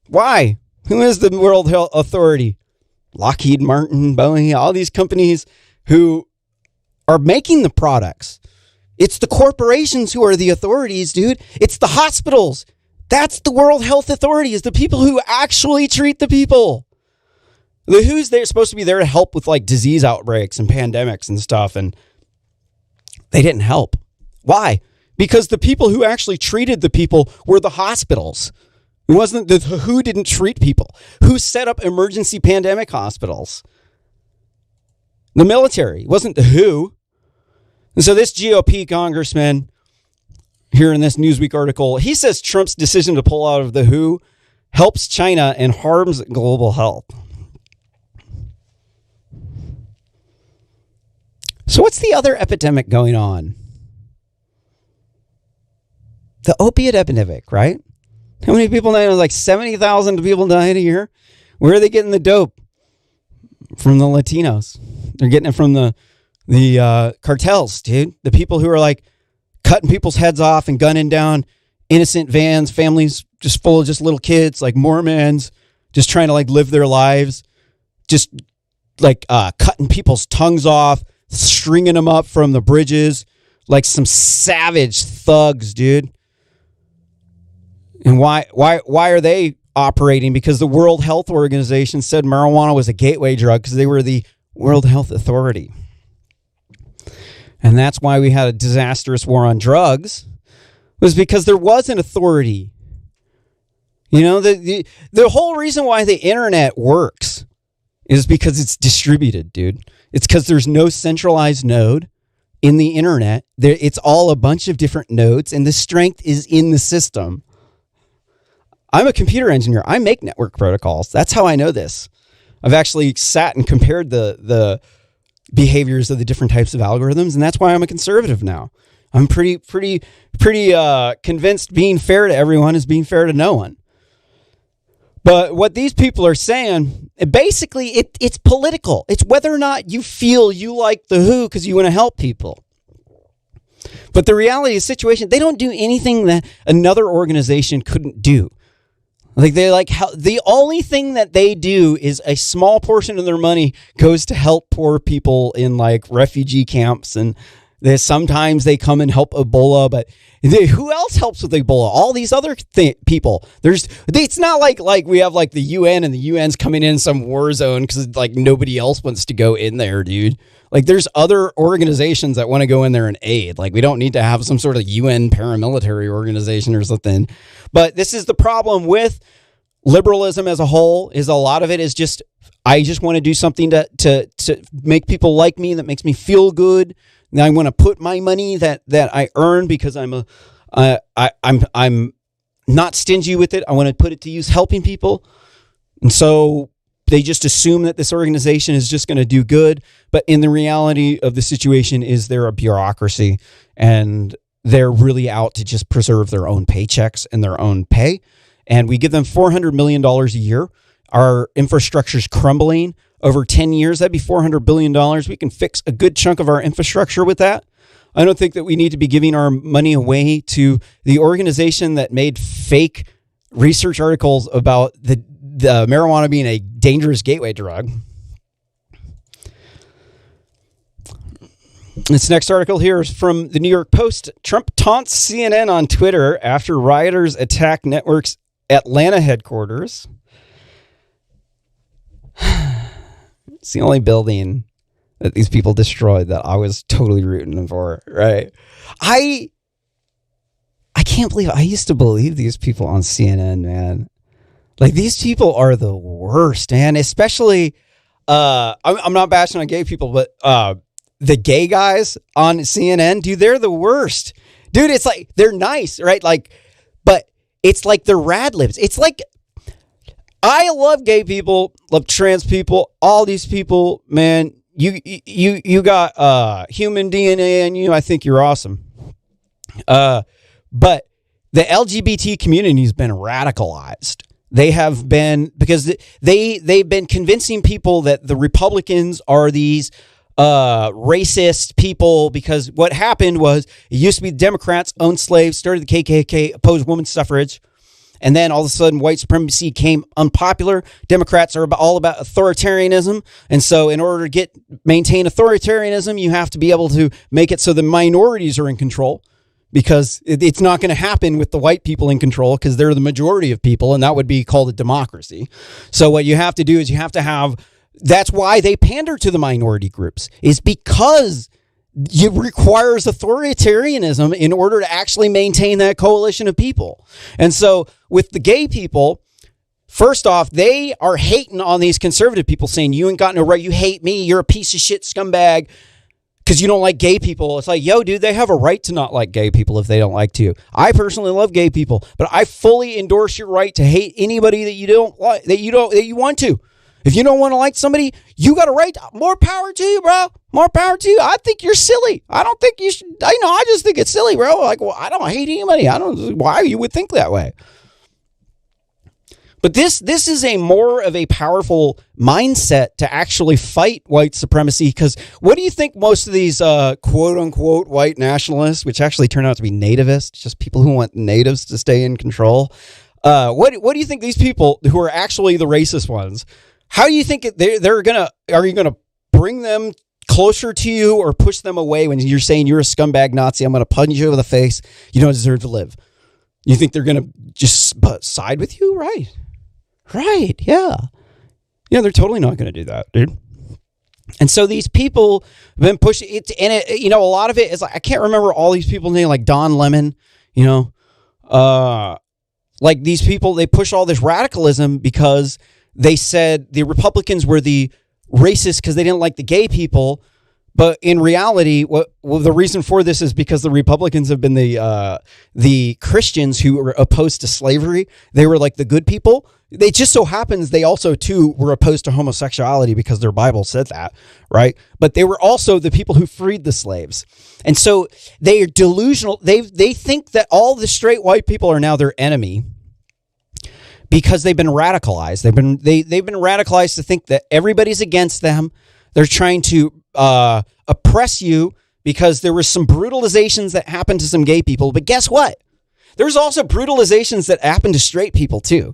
Why? Who is the World Health Authority? Lockheed Martin, Boeing, all these companies who are making the products. It's the corporations who are the authorities, dude. It's the hospitals. That's the World Health Authority, is the people who actually treat the people. The WHO's they're supposed to be there to help with disease outbreaks and pandemics and stuff, and they didn't help. Why? Because the people who actually treated the people were the hospitals. It wasn't the WHO didn't treat people. Who set up emergency pandemic hospitals? The military. It wasn't the WHO. And so this GOP congressman here in this Newsweek article, he says Trump's decision to pull out of the WHO helps China and harms global health. So what's the other epidemic going on? The opiate epidemic, right? How many people die? Like 70,000 people dying a year. Where are they getting the dope? From the Latinos. They're getting it from the cartels, dude. The people who are like cutting people's heads off and gunning down innocent vans, families just full of just little kids, like Mormons, just trying to like live their lives, just like cutting people's tongues off, stringing them up from the bridges, like some savage thugs, dude. And why are they operating? Because the World Health Organization said marijuana was a gateway drug because they were the World Health Authority. And that's why we had a disastrous war on drugs, was because there was an authority. You know, the whole reason why the internet works is because it's distributed, dude. It's because there's no centralized node in the internet. It's all a bunch of different nodes, and the strength is in the system. I'm a computer engineer. I make network protocols. That's how I know this. I've actually sat and compared the behaviors of the different types of algorithms, and that's why I'm a conservative now. I'm pretty convinced being fair to everyone is being fair to no one. But what these people are saying, basically, it's political. It's whether or not you feel you like the WHO because you want to help people. But the reality of the situation, they don't do anything that another organization couldn't do. Like the only thing that they do is a small portion of their money goes to help poor people in like refugee camps, and sometimes they come and help Ebola. But who else helps with Ebola? All these other people. It's not like we have like the UN and the UN's coming in some war zone because like nobody else wants to go in there, dude. Like there's other organizations that want to go in there and aid. Like we don't need to have some sort of UN paramilitary organization or something. But this is the problem with liberalism as a whole, is a lot of it is just, I just want to do something to make people like me, that makes me feel good. And I want to put my money that I earn because I'm not stingy with it. I want to put it to use helping people. And so they just assume that this organization is just going to do good. But in the reality of the situation is they're a bureaucracy, and they're really out to just preserve their own paychecks and their own pay. And we give them $400 million a year. Our infrastructure's crumbling. Over 10 years, that'd be $400 billion. We can fix a good chunk of our infrastructure with that. I don't think that we need to be giving our money away to the organization that made fake research articles about the marijuana being a dangerous gateway drug. This next article here is from the New York Post. Trump taunts CNN on Twitter after rioters attack network's Atlanta headquarters. It's the only building that these people destroyed that I was totally rooting them for, right? I can't believe I used to believe these people on CNN, man. Like, these people are the worst, man. Especially, I'm not bashing on gay people, but the gay guys on CNN, dude, they're the worst. Dude, it's like, they're nice, right? Like, but it's like they're rad libs. It's like, I love gay people, love trans people, all these people, man. You got human DNA in you. I think you're awesome. But the LGBT community has been radicalized. They have been, because they've been convincing people that the Republicans are these racist people, because what happened was it used to be the Democrats owned slaves, started the KKK, opposed women's suffrage. And then all of a sudden, white supremacy became unpopular. Democrats are all about authoritarianism. And so in order to maintain authoritarianism, you have to be able to make it so the minorities are in control, because it's not going to happen with the white people in control, because they're the majority of people, and that would be called a democracy. So what you have to do is you have to have, that's why they pander to the minority groups, is because it requires authoritarianism in order to actually maintain that coalition of people. And so with the gay people, first off, they are hating on these conservative people, saying, you ain't got no right. You hate me. You're a piece of shit scumbag because you don't like gay people. It's like, yo, dude, they have a right to not like gay people if they don't like to. I personally love gay people, but I fully endorse your right to hate anybody that you don't like, that you want to. If you don't want to like somebody, you got a right. More power to you, bro. More power to you. I think you're silly. I don't think you should. I just think it's silly, bro. Like, well, I don't hate anybody. I don't. Why you would think that way? But this is a more of a powerful mindset to actually fight white supremacy. Because what do you think most of these quote unquote white nationalists, which actually turn out to be nativists, just people who want natives to stay in control? What do you think these people who are actually the racist ones? How do you think they're gonna? Are you gonna bring them closer to you or push them away when you're saying you're a scumbag Nazi? I'm gonna punch you over the face. You don't deserve to live. You think they're gonna just side with you? Right? Yeah. They're totally not gonna do that, dude. And so these people have been pushing it, and it, a lot of it is like, I can't remember all these people's names, like Don Lemon. Like these people, they push all this radicalism because they said the Republicans were the racists because they didn't like the gay people. But in reality, the reason for this is because the Republicans have been the Christians who were opposed to slavery. They were like the good people. It just so happens they also, too, were opposed to homosexuality because their Bible said that, right? But they were also the people who freed the slaves. And so they are delusional. They think that all the straight white people are now their enemy, because they've been radicalized. They've been radicalized to think that everybody's against them. They're trying to oppress you because there were some brutalizations that happened to some gay people. But guess what? There's also brutalizations that happened to straight people too.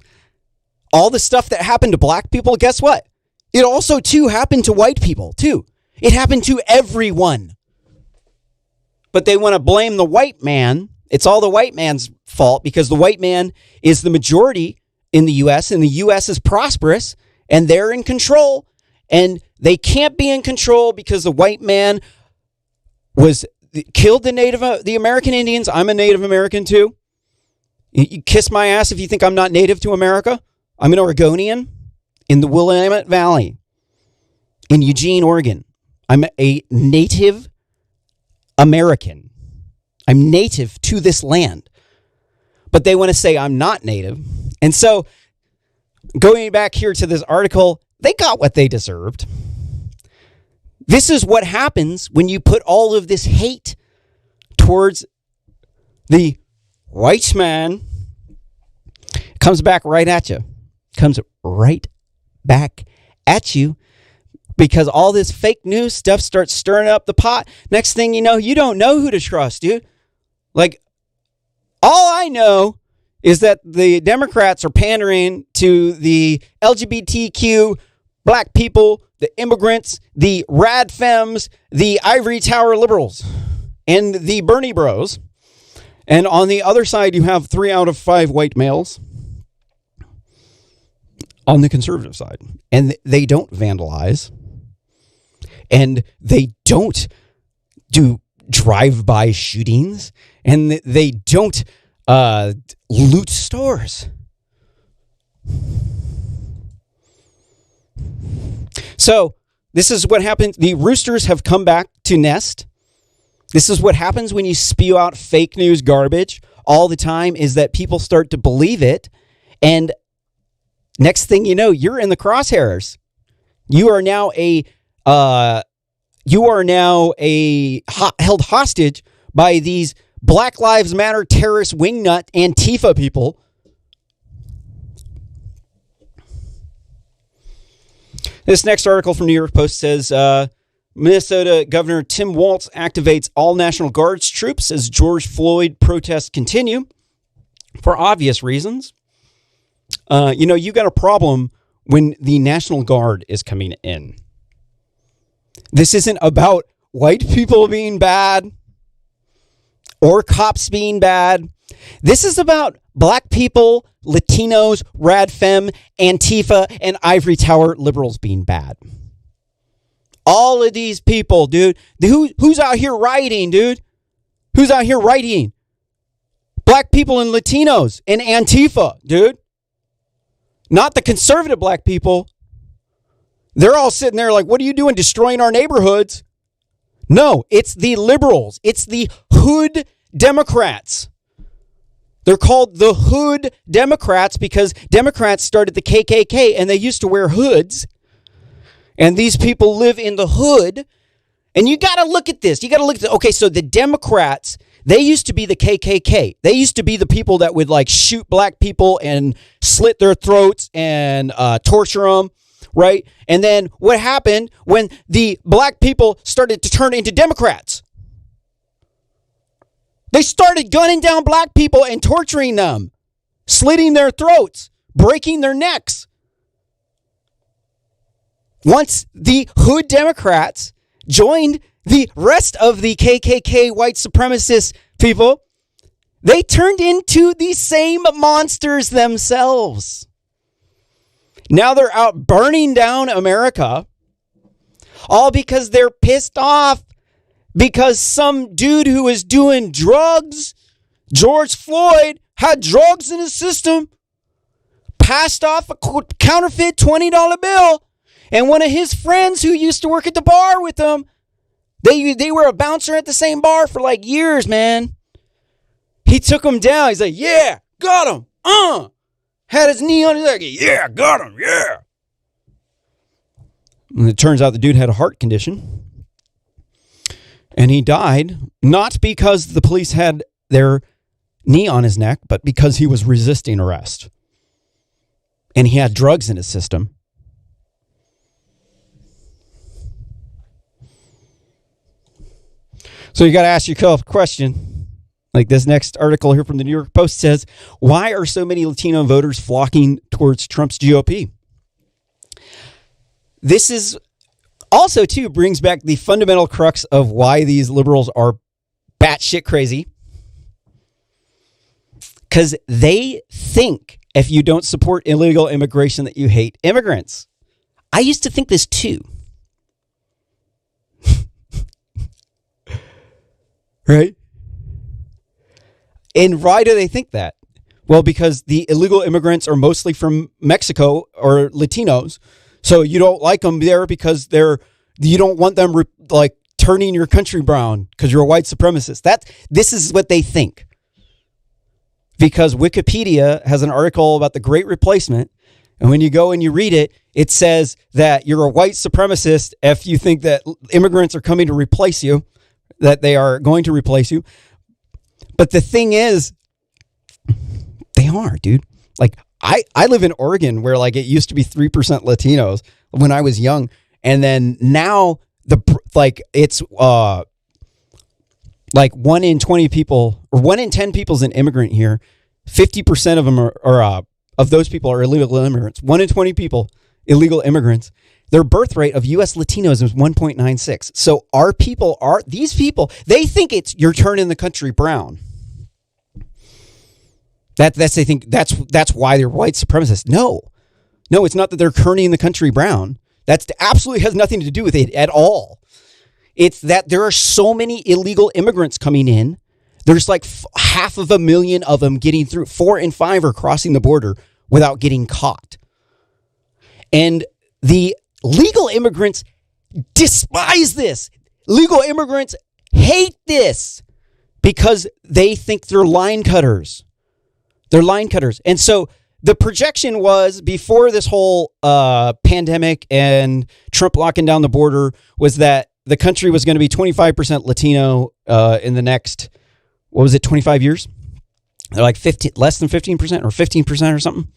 All the stuff that happened to black people, guess what? It also too happened to white people too. It happened to everyone. But they want to blame the white man. It's all the white man's fault because the white man is the majority in the U.S. and the U.S. is prosperous and they're in control, and they can't be in control because the white man killed the American Indians. I'm a Native American too. You kiss my ass if you think I'm not native to America. I'm an Oregonian in the Willamette Valley in Eugene, Oregon. I'm a Native American. I'm native to this land. But they want to say I'm not native. And so going back here to this article, they got what they deserved. This is what happens when you put all of this hate towards the white man. It comes back right at you. Comes right back at you because all this fake news stuff starts stirring up the pot. Next thing you know, you don't know who to trust, dude. Like, all I know is that the Democrats are pandering to the LGBTQ, black people, the immigrants, the rad femmes, the ivory tower liberals, and the Bernie bros. And on the other side, you have 3 out of 5 white males on the conservative side. And they don't vandalize. And they don't do drive-by shootings. And they don't loot stores. So this is what happened. The roosters have come back to nest. This is what happens when you spew out fake news garbage all the time, is that people start to believe it. And next thing you know, you're in the crosshairs. You are now held hostage by these Black Lives Matter terrorist wingnut Antifa people. This next article from New York Post says, Minnesota Governor Tim Walz activates all National Guard's troops as George Floyd protests continue for obvious reasons. You got a problem when the National Guard is coming in. This isn't about white people being bad or cops being bad. This is about black people, Latinos, rad femme, Antifa, and ivory tower liberals being bad. All of these people, dude. Who's out here rioting, dude? Who's out here rioting? Black people and Latinos and Antifa, dude. Not the conservative black people. They're all sitting there like, what are you doing destroying our neighborhoods? No, it's the liberals. It's the hood Democrats. They're called the hood Democrats because Democrats started the KKK and they used to wear hoods. And these people live in the hood. And you got to look at this. Okay, so the Democrats, they used to be the KKK. They used to be the people that would like shoot black people and slit their throats and torture them, right? And then what happened when the black people started to turn into Democrats? They started gunning down black people and torturing them, slitting their throats, breaking their necks. Once the hood Democrats joined the rest of the KKK white supremacist people, they turned into the same monsters themselves. Now they're out burning down America, all because they're pissed off because some dude who was doing drugs, George Floyd, had drugs in his system, passed off a counterfeit $20 bill, and one of his friends who used to work at the bar with him, they were a bouncer at the same bar for like years, man. He took him down. He's like, yeah, got him. Had his knee on his leg. Yeah, got him. Yeah. And it turns out the dude had a heart condition. And he died not because the police had their knee on his neck, but because he was resisting arrest. And he had drugs in his system. So you got to ask yourself a question. Like this next article here from the New York Post says, why are so many Latino voters flocking towards Trump's GOP? This is also, too, brings back the fundamental crux of why these liberals are batshit crazy. Because they think if you don't support illegal immigration that you hate immigrants. I used to think this, too. Right? And why do they think that? Well, because the illegal immigrants are mostly from Mexico or Latinos. So you don't like them there because you don't want them like turning your country brown because you're a white supremacist. This is what they think. Because Wikipedia has an article about the Great Replacement. And when you go and you read it, it says that you're a white supremacist if you think that immigrants are coming to replace you, that they are going to replace you. But the thing is, they are, dude. Like, I live in Oregon where like it used to be 3% Latinos when I was young. And then now it's like 1 in 20 people or 1 in 10 people is an immigrant here. 50% of them are of those people are illegal immigrants. 1 in 20 people, illegal immigrants. Their birth rate of U.S. Latinos is 1.96. So these people, they think you're turning the country brown. They think that's why they're white supremacists. No, it's not that they're turning the country brown. That absolutely has nothing to do with it at all. It's that there are so many illegal immigrants coming in. There's like 500,000 of them getting through. 4 in 5 are crossing the border without getting caught. And the legal immigrants despise this. Legal immigrants hate this because they think they're line cutters. They're line cutters. And so the projection was before this whole pandemic and Trump locking down the border was that the country was going to be 25% Latino in the next, 25 years? They're like less than 15% or 15% or something.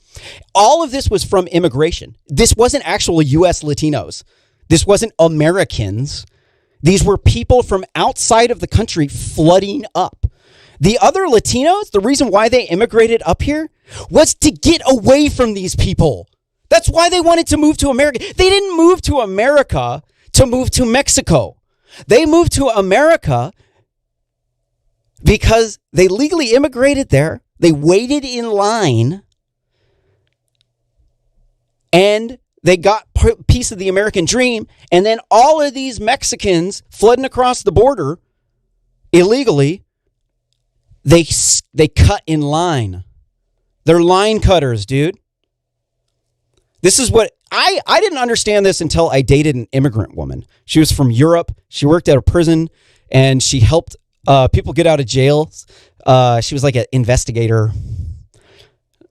All of this was from immigration. This wasn't actual U.S. Latinos. This wasn't Americans. These were people from outside of the country flooding up. The other Latinos, the reason why they immigrated up here was to get away from these people. That's why they wanted to move to America. They didn't move to America to move to Mexico. They moved to America because they legally immigrated there. They waited in line and they got piece of the American dream. And then all of these Mexicans flooding across the border illegally, they cut in line. They're line cutters, dude. This is what I didn't understand this until I dated an immigrant woman. She was from Europe. She worked at a prison and she helped people get out of jail. She was like an investigator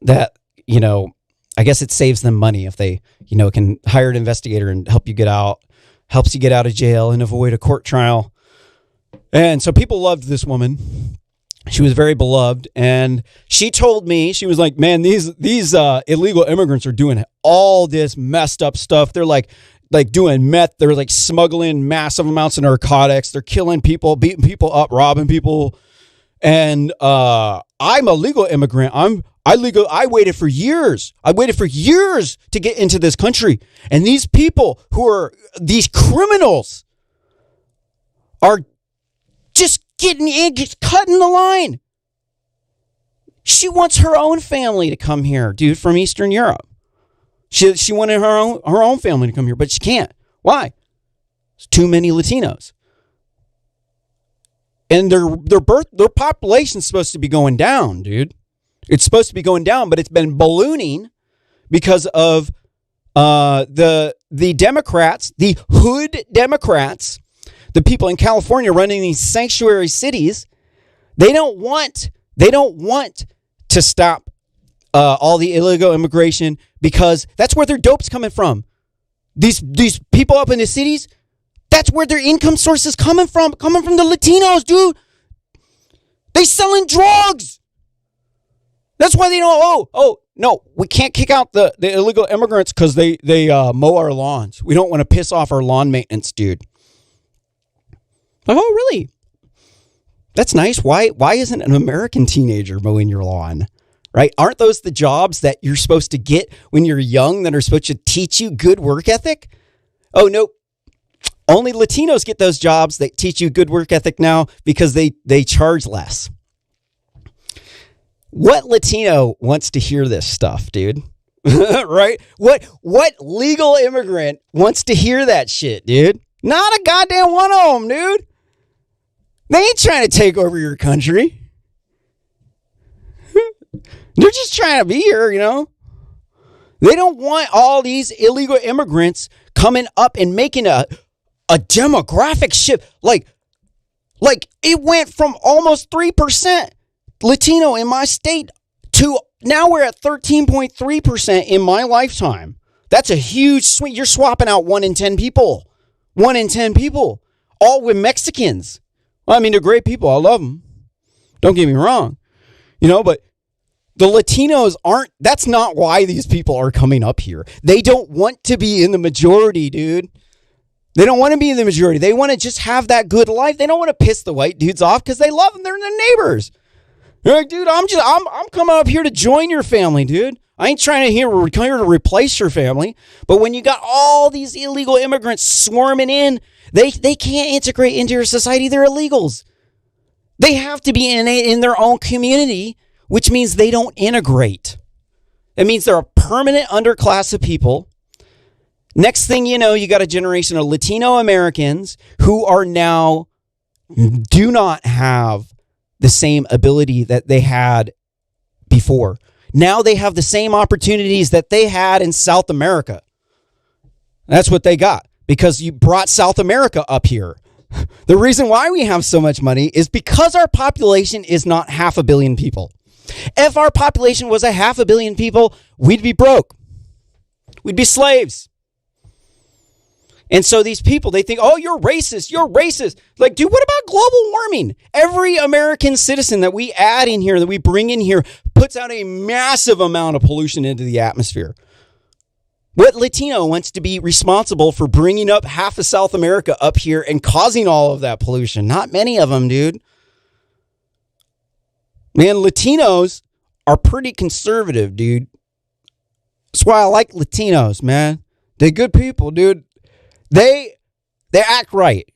that, you know, I guess it saves them money if they, you know, can hire an investigator and help you get out, helps you get out of jail and avoid a court trial. And so people loved this woman. She was very beloved. And she told me, she was like, man, these illegal immigrants are doing all this messed up stuff. They're like doing meth. They're like smuggling massive amounts of narcotics. They're killing people, beating people up, robbing people. And I'm a legal immigrant. I waited for years. I waited for years to get into this country. And these people who are these criminals are just getting in, cutting the line. She wants her own family to come here, dude, from Eastern Europe. She wanted her own family to come here, but she can't. Why? There's too many Latinos. And their population's supposed to be going down, dude. It's supposed to be going down, but it's been ballooning because of the Democrats, the hood Democrats, the people in California running these sanctuary cities. They don't want to stop all the illegal immigration because that's where their dope's coming from. These people up in the cities, that's where their income source is coming from the Latinos, dude. They selling drugs. That's why they don't. Oh, no, we can't kick out the illegal immigrants because they mow our lawns. We don't want to piss off our lawn maintenance dude. Like, oh, really? That's nice. Why isn't an American teenager mowing your lawn? Right? Aren't those the jobs that you're supposed to get when you're young that are supposed to teach you good work ethic? Oh, nope. Only Latinos get those jobs that teach you good work ethic now because they charge less. What Latino wants to hear this stuff, dude? Right? What legal immigrant wants to hear that shit, dude? Not a goddamn one of them, dude. They ain't trying to take over your country. They're just trying to be here, you know? They don't want all these illegal immigrants coming up and making a demographic shift. Like it went from almost 3% Latino in my state to now we're at 13.3% in my lifetime. That's a huge swing. You're swapping out 1 in 10 people. 1 in 10 people. All with Mexicans. Well, I mean, they're great people. I love them. Don't get me wrong. You know, but the Latinos that's not why these people are coming up here. They don't want to be in the majority, dude. They don't want to be in the majority. They want to just have that good life. They don't want to piss the white dudes off because they love them. They're their neighbors. They're like, dude, I'm coming up here to join your family, dude. I ain't trying to here to replace your family. But when you got all these illegal immigrants swarming in, they can't integrate into your society. They're illegals. They have to be in their own community, which means they don't integrate. It means they're a permanent underclass of people. Next thing you know, you got a generation of Latino Americans who are now do not have the same ability that they had before. Now they have the same opportunities that they had in South America. That's what they got because you brought South America up here. The reason why we have so much money is because our population is not 500 million people. If our population was 500 million people, we'd be broke. We'd be slaves. And so these people, they think, oh, you're racist. You're racist. Like, dude, what about global warming? Every American citizen that we add in here, that we bring in here, puts out a massive amount of pollution into the atmosphere. What Latino wants to be responsible for bringing up half of South America up here and causing all of that pollution? Not many of them, dude. Man, Latinos are pretty conservative, dude. That's why I like Latinos, man. They're good people, dude. They act right.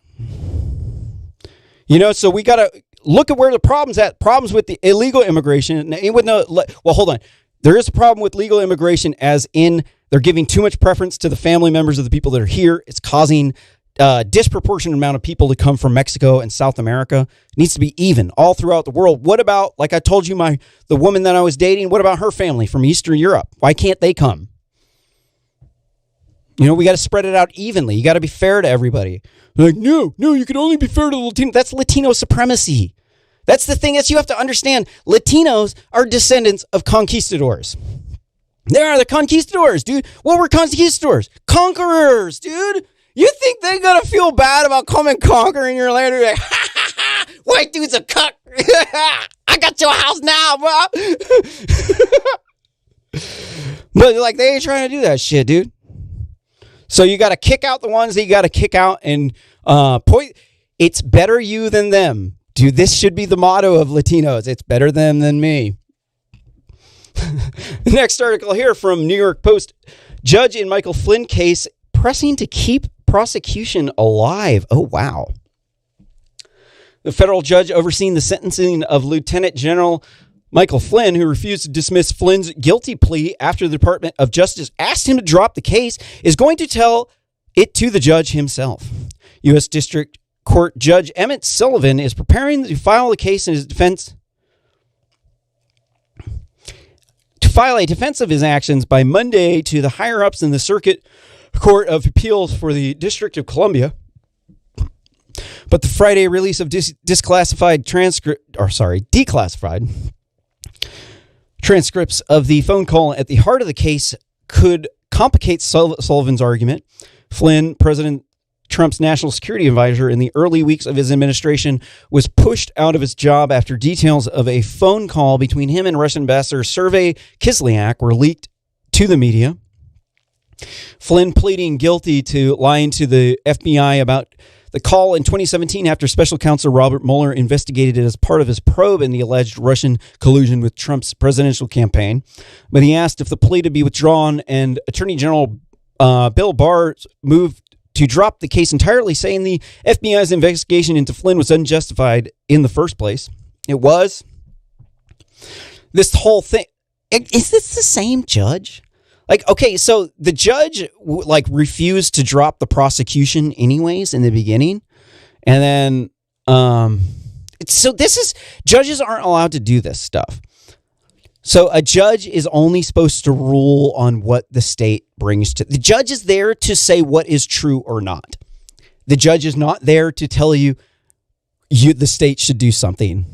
You know, so we got to look at where the problem's at. Problems with the illegal immigration. Well, hold on. There is a problem with legal immigration as in They're giving too much preference to the family members of the people that are here. It's causing a disproportionate amount of people to come from Mexico and South America. It needs to be even all throughout the world. What about, like I told you, the woman that I was dating, what about her family from Eastern Europe? Why can't they come? You know, we got to spread it out evenly. You got to be fair to everybody. Like, no, you can only be fair to the Latino. That's Latino supremacy. That's the thing that you have to understand. Latinos are descendants of conquistadors. They are the conquistadors, dude. What were conquistadors? Conquerors, dude. You think they're going to feel bad about coming conquering your land? You're like, ha, ha, ha, white dude's a cuck. I got your house now, bro. But like, they ain't trying to do that shit, dude. So you got to kick out the ones that you got to kick out and point. It's better you than them. Dude, this should be the motto of Latinos. It's better them than me. The next article here from New York Post. Judge in Michael Flynn case pressing to keep prosecution alive. Oh, wow. The federal judge overseeing the sentencing of Lieutenant General Michael Flynn, who refused to dismiss Flynn's guilty plea after the Department of Justice asked him to drop the case, is going to tell it to the judge himself. U.S. District Court Judge Emmett Sullivan is preparing to file a case in his defense. To file a defense of his actions by Monday to the higher-ups in the Circuit Court of Appeals for the District of Columbia. But the Friday release of declassified transcripts of the phone call at the heart of the case could complicate Sullivan's argument. Flynn, President Trump's national security advisor in the early weeks of his administration, was pushed out of his job after details of a phone call between him and Russian ambassador Sergei Kislyak were leaked to the media. Flynn pleading guilty to lying to the FBI about the call in 2017 after special counsel Robert Mueller investigated it as part of his probe in the alleged Russian collusion with Trump's presidential campaign. But he asked if the plea to be withdrawn, and Attorney General Bill Barr moved to drop the case entirely, saying the FBI's investigation into Flynn was unjustified in the first place. It was. This whole thing, is this the same judge? Like, okay, so the judge refused to drop the prosecution anyways in the beginning. And then, judges aren't allowed to do this stuff. So a judge is only supposed to rule on what the state brings to. The judge is there to say what is true or not. The judge is not there to tell you the state should do something.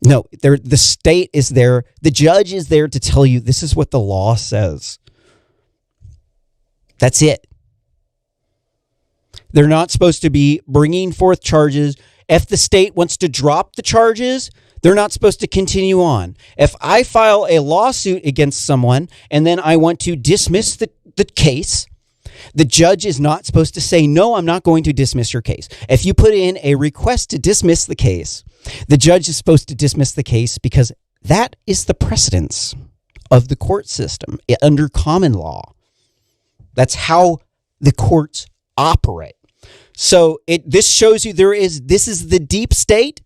No, the state is there. The judge is there to tell you this is what the law says. That's it. They're not supposed to be bringing forth charges. If the state wants to drop the charges, they're not supposed to continue on. If I file a lawsuit against someone and then I want to dismiss the case, the judge is not supposed to say, no, I'm not going to dismiss your case. If you put in a request to dismiss the case, the judge is supposed to dismiss the case because that is the precedence of the court system under common law. That's how the courts operate. So this shows you this is the deep state.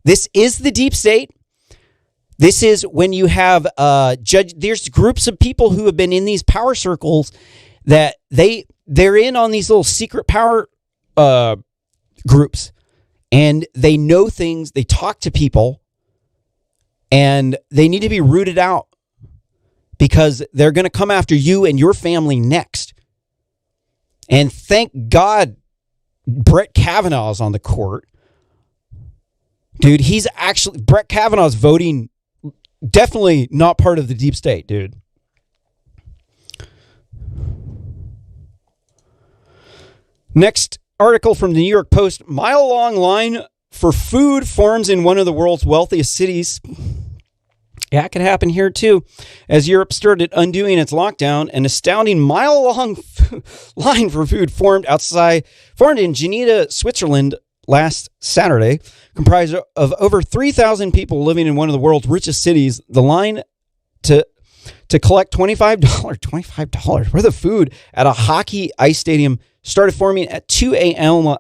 This is the deep state. This is when you have there's groups of people who have been in these power circles that they're in on these little secret power groups, and they know things, they talk to people, and they need to be rooted out because they're going to come after you and your family next. And thank God Brett Kavanaugh's on the court. Dude, Brett Kavanaugh's voting, definitely not part of the deep state, dude. Next article from the New York Post. Mile-long line for food forms in one of the world's wealthiest cities. Yeah, it could happen here too. As Europe started undoing its lockdown, an astounding mile-long line for food formed in Geneva, Switzerland last Saturday, comprised of over 3,000 people living in one of the world's richest cities. The line to collect $25 worth of food at a hockey ice stadium started forming at 2 a.m.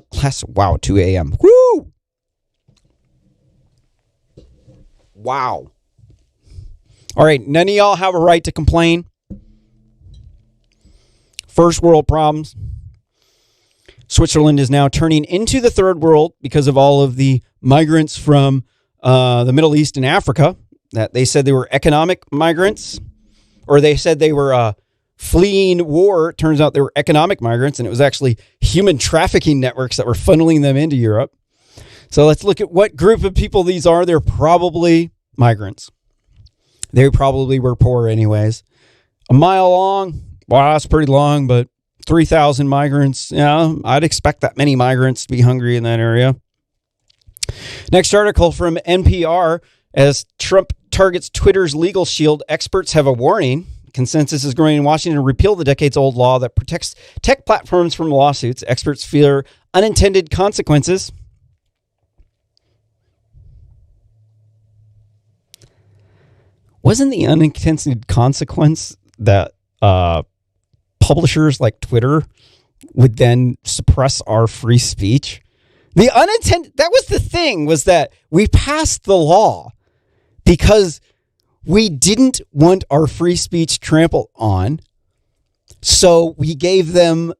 2 a.m. Woo! Wow. All right, none of y'all have a right to complain. first world problems. Switzerland is now turning into the third world because of all of the migrants from the Middle East and Africa. That they said they were economic migrants, or they said they were fleeing war. It turns out they were economic migrants, and it was actually human trafficking networks that were funneling them into Europe. So let's look at what group of people these are. They're probably migrants. They probably were poor anyways. A mile long. Wow, that's pretty long, but 3,000 migrants. Yeah, I'd expect that many migrants to be hungry in that area. Next article from NPR. As Trump targets Twitter's legal shield, experts have a warning. Consensus is growing in Washington to repeal the decades-old law that protects tech platforms from lawsuits. Experts fear unintended consequences. Wasn't the unintended consequence that publishers like Twitter would then suppress our free speech? The unintended, that was the thing, was that we passed the law because we didn't want our free speech trampled on. So we gave them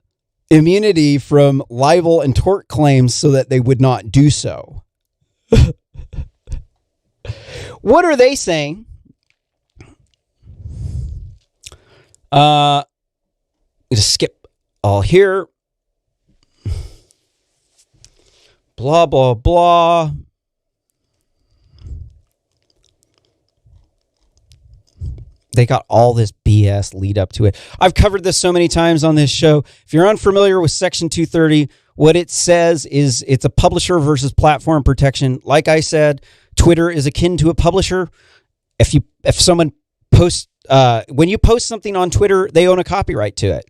immunity from libel and tort claims so that they would not do so. What are they saying? Just skip all here. Blah, blah, blah. They got all this BS lead up to it. I've covered this so many times on this show. If you're unfamiliar with Section 230, what it says is it's a publisher versus platform protection. Like I said, Twitter is akin to a publisher. If someone posts, when you post something on Twitter, they own a copyright to it.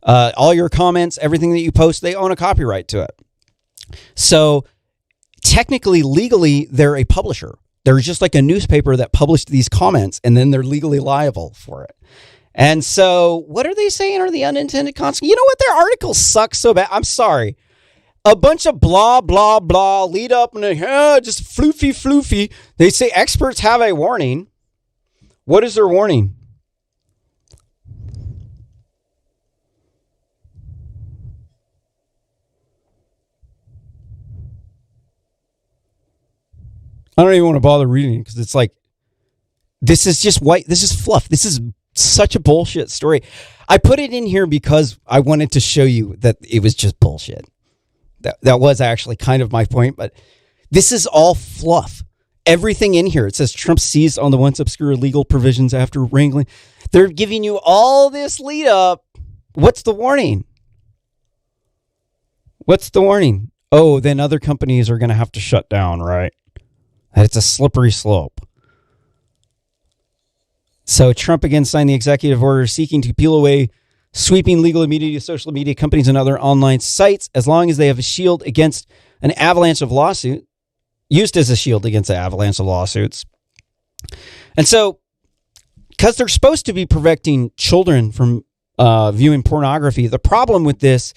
All your comments, everything that you post, they own a copyright to it. So technically, legally, they're a publisher. They're just like a newspaper that published these comments, and then they're legally liable for it. And so what are they saying are the unintended consequences? You know what? Their article sucks so bad. I'm sorry. A bunch of blah, blah, blah, lead up and just floofy. They say experts have a warning. What is their warning? I don't even want to bother reading it because it's like, this is just white. This is fluff. This is such a bullshit story. I put it in here because I wanted to show you that it was just bullshit. That was actually kind of my point, but this is all fluff. Everything in here, it says Trump seized on the once obscure legal provisions after wrangling. They're giving you all this lead up. What's the warning? What's the warning? Oh, then other companies are going to have to shut down, right? It's a slippery slope. So Trump again signed the executive order seeking to peel away sweeping legal immunity to social media companies and other online sites as long as they have a shield against an avalanche of lawsuits, used as a shield against an avalanche of lawsuits. And so, because they're supposed to be preventing children from viewing pornography, the problem with this,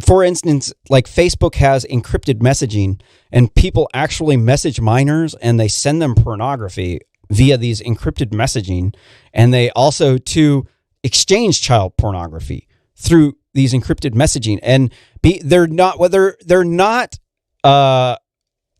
for instance, like Facebook has encrypted messaging and people actually message minors and they send them pornography via these encrypted messaging. And they also to exchange child pornography through these encrypted messaging. And they're not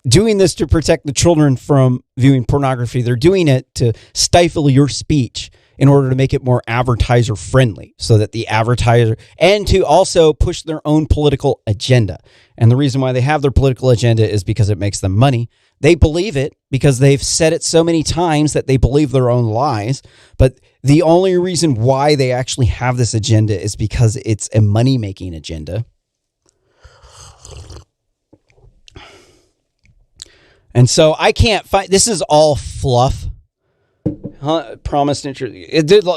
doing this to protect the children from viewing pornography. They're doing it to stifle your speech in order to make it more advertiser friendly so that the advertiser, and to also push their own political agenda. And the reason why they have their political agenda is because it makes them money. They believe it because they've said it so many times that they believe their own lies. But the only reason why they actually have this agenda is because it's a money-making agenda. And so I can't find, this is all fluff. Promised interest. It did.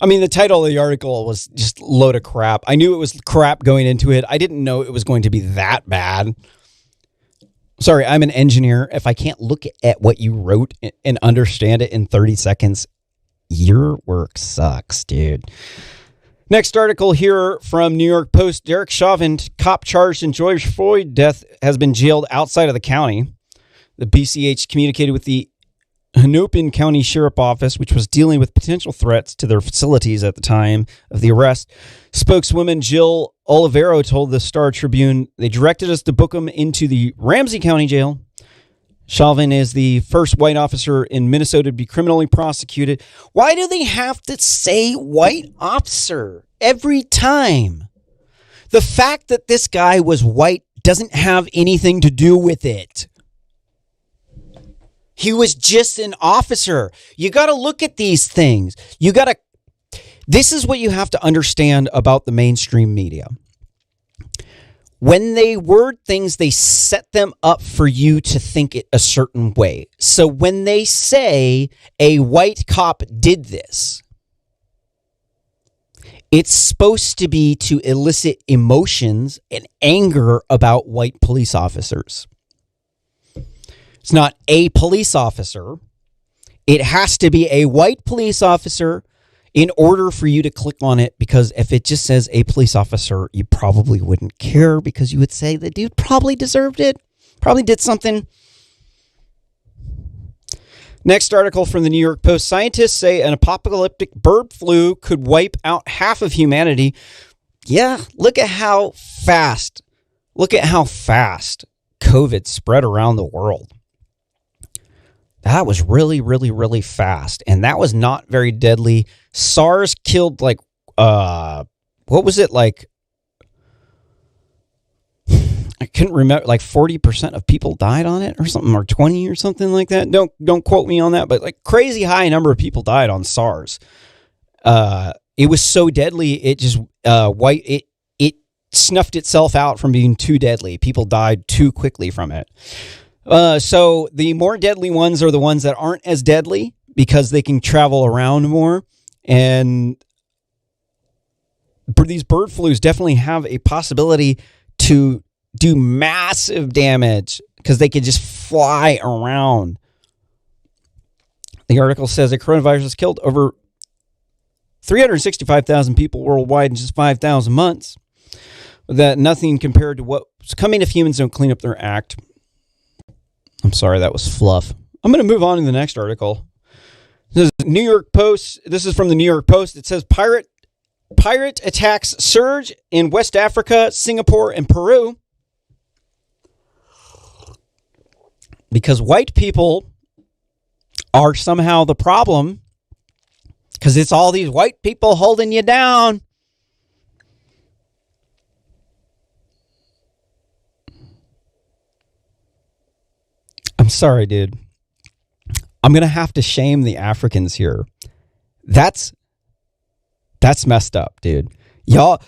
I mean, the title of the article was just a load of crap. I knew it was crap going into it. I didn't know it was going to be that bad. Sorry, I'm an engineer. If I can't look at what you wrote and understand it in 30 seconds, your work sucks, dude. Next article here from New York Post. Derek Chauvin, cop charged in George Floyd death, has been jailed outside of the county. The BCH communicated with the Hennepin County Sheriff Office, which was dealing with potential threats to their facilities at the time of the arrest. Spokeswoman Jill Olivero told the Star Tribune, they directed us to book him into the Ramsey County Jail. Chauvin is the first white officer in Minnesota to be criminally prosecuted. Why do they have to say white officer every time? The fact that this guy was white doesn't have anything to do with it. He was just an officer. You got to look at these things. This is what you have to understand about the mainstream media. When they word things, they set them up for you to think it a certain way. So when they say a white cop did this, it's supposed to be to elicit emotions and anger about white police officers. It's not a police officer. It has to be a white police officer in order for you to click on it, because if it just says a police officer, you probably wouldn't care, because you would say the dude probably deserved it, probably did something. Next article from the New York Post. Scientists say an apocalyptic bird flu could wipe out half of humanity. Yeah, look at how fast COVID spread around the world. That was really, really, really fast. And that was not very deadly. SARS killed what was it? I couldn't remember, 40% of people died on it or something, or 20 or something like that. Don't quote me on that, but crazy high number of people died on SARS. It was so deadly. It just, it snuffed itself out from being too deadly. People died too quickly from it. So the more deadly ones are the ones that aren't as deadly because they can travel around more. And these bird flus definitely have a possibility to do massive damage because they can just fly around. The article says the coronavirus has killed over 365,000 people worldwide in just 5,000 months. That nothing compared to what's coming if humans don't clean up their act. I'm sorry, that was fluff. I'm going to move on to the next article. This is New York Post. This is from the New York Post. It says pirate attacks surge in West Africa, Singapore, and Peru because white people are somehow the problem, because it's all these white people holding you down. I'm sorry, dude. I'm going to have to shame the Africans here. That's messed up, dude. Y'all,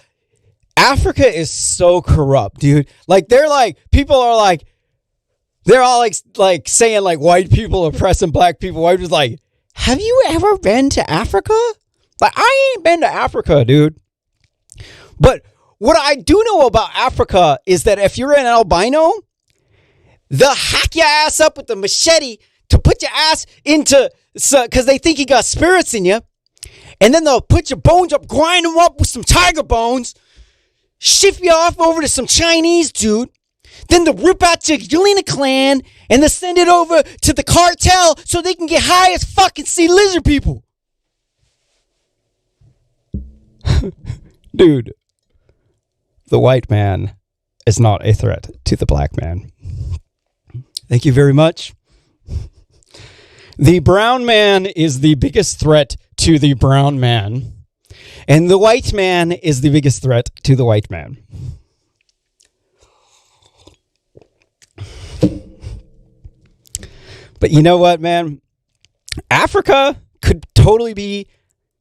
Africa is so corrupt, dude. They're all saying white people oppressing black people. White people's have you ever been to Africa? I ain't been to Africa, dude. But what I do know about Africa is that if you're an albino, they'll hack your ass up with a machete to put your ass into, because they think you got spirits in you. And then they'll put your bones up, grind them up with some tiger bones, shift you off over to some Chinese dude. Then they'll rip out your Galena clan and they'll send it over to the cartel so they can get high as fucking sea lizard people. Dude, the white man is not a threat to the black man. Thank you very much. The brown man is the biggest threat to the brown man, and the white man is the biggest threat to the white man. But you know what, man? Africa could totally be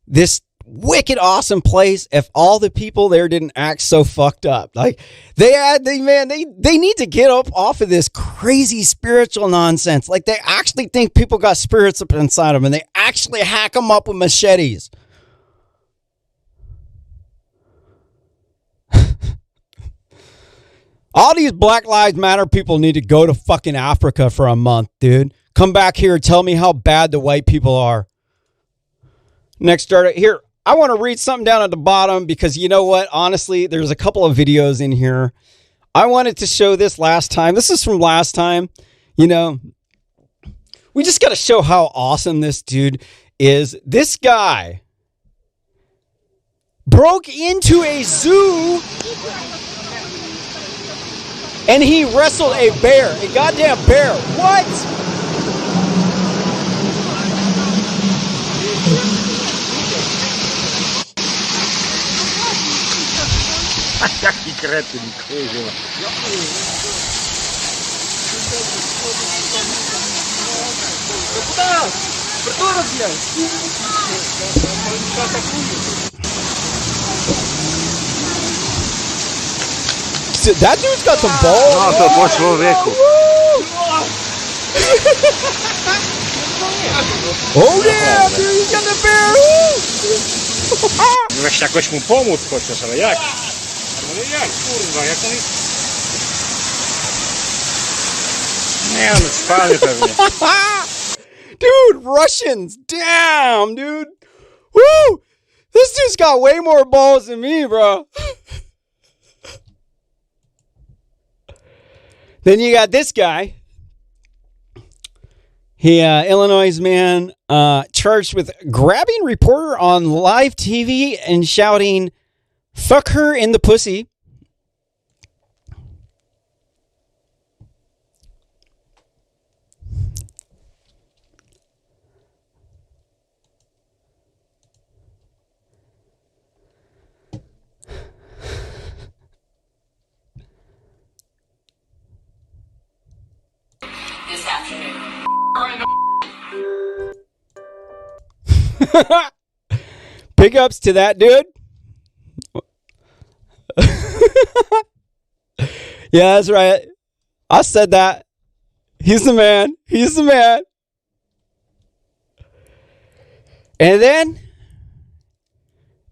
this wicked awesome place if all the people there didn't act so fucked up. They need to get up off of this crazy spiritual nonsense. They actually think people got spirits up inside them and they actually hack them up with machetes. All these Black Lives Matter people need to go to fucking Africa for a month, dude. Come back here and tell me how bad the white people are. Next start here. I want to read something down at the bottom because you know what? Honestly, there's a couple of videos in here. I wanted to show this last time. This is from last time. We just got to show how awesome this dude is. This guy broke into a zoo and he wrestled a bear, a goddamn bear. What? Jaki kretyn, kurwa. That dude's got some balls. No to po człowieku. Oh yeah, dude, he's got the bear. Weź jakoś mu pomóc chociaż, ale jak? Ale jak, kurwa, jak on... Nie, on spali pewnie. Dude, Russians, damn, dude. Woo! This dude's got way more balls than me, bro. Then you got this guy. He, Illinois man, charged with grabbing reporter on live TV and shouting, "Fuck her in the pussy." This afternoon. Big ups to that dude. Yeah, that's right. I said that. He's the man. He's the man. And then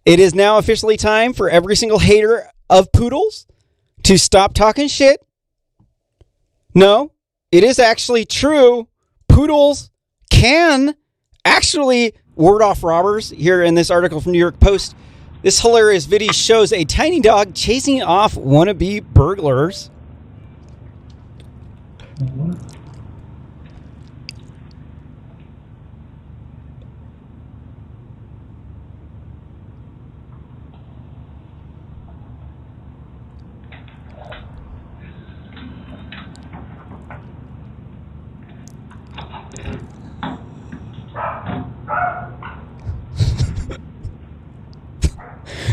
it is now officially time for every single hater of poodles to stop talking shit. No, it is actually true. Poodles can actually ward off robbers. Here in this article from New York Post, this hilarious video shows a tiny dog chasing off wannabe burglars.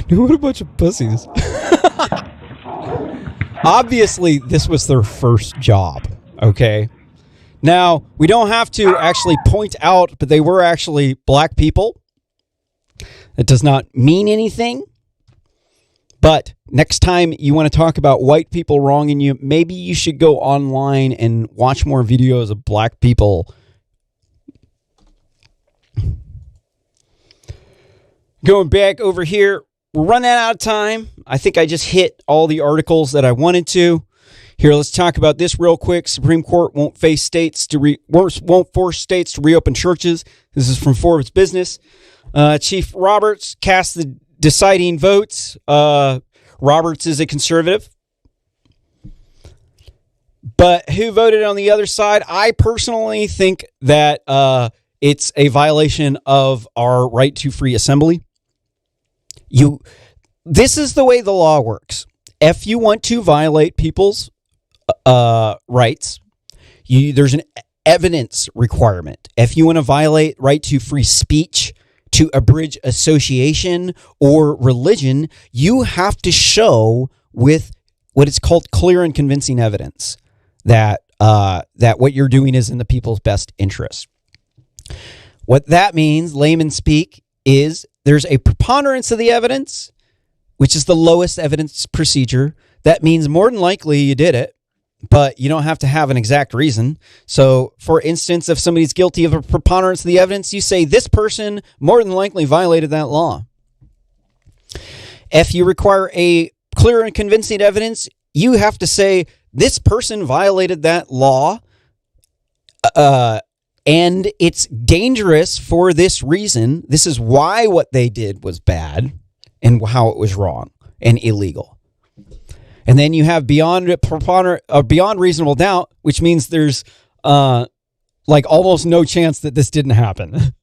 Dude, what a bunch of pussies. Obviously, this was their first job, okay? Now, we don't have to actually point out, but they were actually black people. It does not mean anything. But next time you want to talk about white people wronging you, maybe you should go online and watch more videos of black people. Going back over here, we're running out of time. I think I just hit all the articles that I wanted to. Here, let's talk about this real quick. Supreme Court won't force states to reopen churches. This is from Forbes Business. Chief Roberts cast the deciding votes. Roberts is a conservative. But who voted on the other side? I personally think that it's a violation of our right to free assembly. This is the way the law works. If you want to violate people's rights, there's an evidence requirement. If you want to violate right to free speech, to abridge association or religion, you have to show with what is called clear and convincing evidence that what you're doing is in the people's best interest. What that means, layman speak, is there's a preponderance of the evidence, which is the lowest evidence procedure. That means more than likely you did it, but you don't have to have an exact reason. So, for instance, if somebody's guilty of a preponderance of the evidence, you say this person more than likely violated that law. If you require a clear and convincing evidence, you have to say this person violated that law, and it's dangerous for this reason. This is why what they did was bad and how it was wrong and illegal. And then you have beyond reasonable doubt, which means there's like almost no chance that this didn't happen.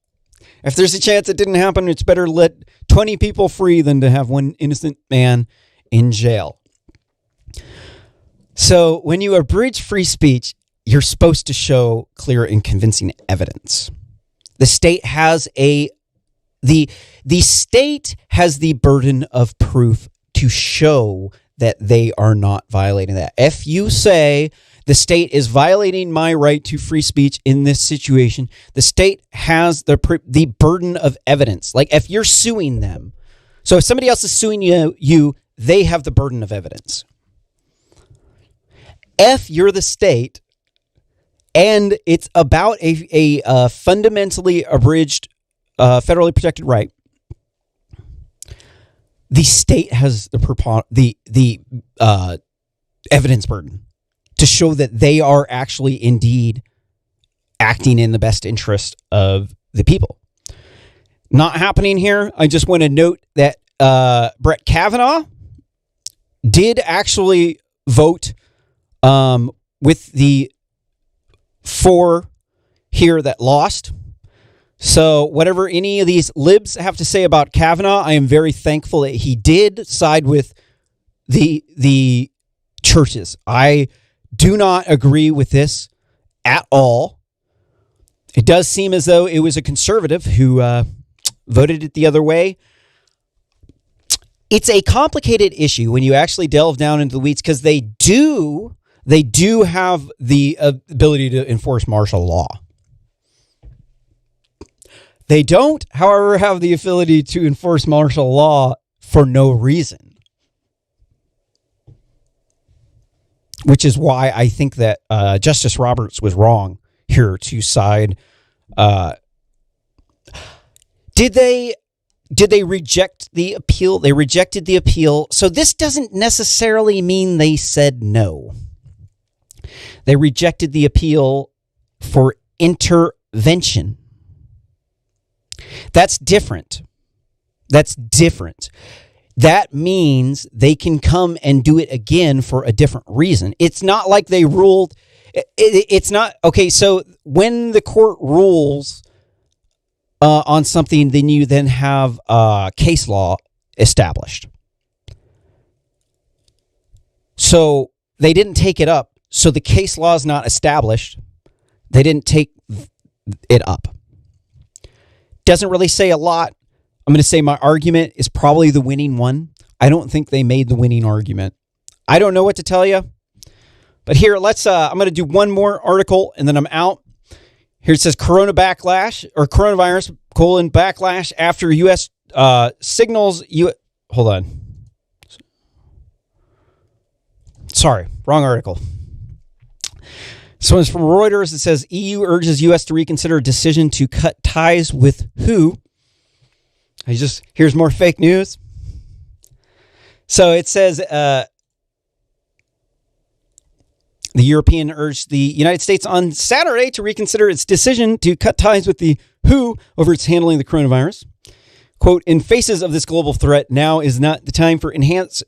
If there's a chance it didn't happen, it's better let 20 people free than to have one innocent man in jail. So when you abridge free speech, you're supposed to show clear and convincing evidence. The state has the state has the burden of proof to show that they are not violating that. If you say the state is violating my right to free speech in this situation, the state has the burden of evidence. Like if you're suing them, so if somebody else is suing you, they have the burden of evidence. If you're the state and it's about a fundamentally abridged federally protected right, the state has the evidence burden to show that they are actually indeed acting in the best interest of the people. Not happening here. I just want to note that Brett Kavanaugh did actually vote with the 4 here that lost. So whatever any of these libs have to say about Kavanaugh, I am very thankful that he did side with the churches. I do not agree with this at all. It does seem as though it was a conservative who voted it the other way. It's a complicated issue when you actually delve down into the weeds because they do have the ability to enforce martial law. They don't, however, have the ability to enforce martial law for no reason. Which is why I think that Justice Roberts was wrong here to side. Did they reject the appeal? They rejected the appeal. So this doesn't necessarily mean they said no. They rejected the appeal for intervention. That's different. That means they can come and do it again for a different reason. It's not like they ruled. It's not. Okay, so when the court rules on something, then you then have case law established. So they didn't take it up. So the case law is not established. They didn't take it up. Doesn't really say a lot. I'm going to say my argument is probably the winning one. I don't think they made the winning argument. I don't know what to tell you. But here, I'm going to do one more article and then I'm out. Here it says coronavirus backlash after U.S. signals. Hold on. Sorry, wrong article. This one's from Reuters. It says EU urges U.S. to reconsider decision to cut ties with WHO. Here's more fake news. So it says the European urged the United States on Saturday to reconsider its decision to cut ties with the WHO over its handling of the coronavirus. Quote, in faces of this global threat, now is the time for enhanced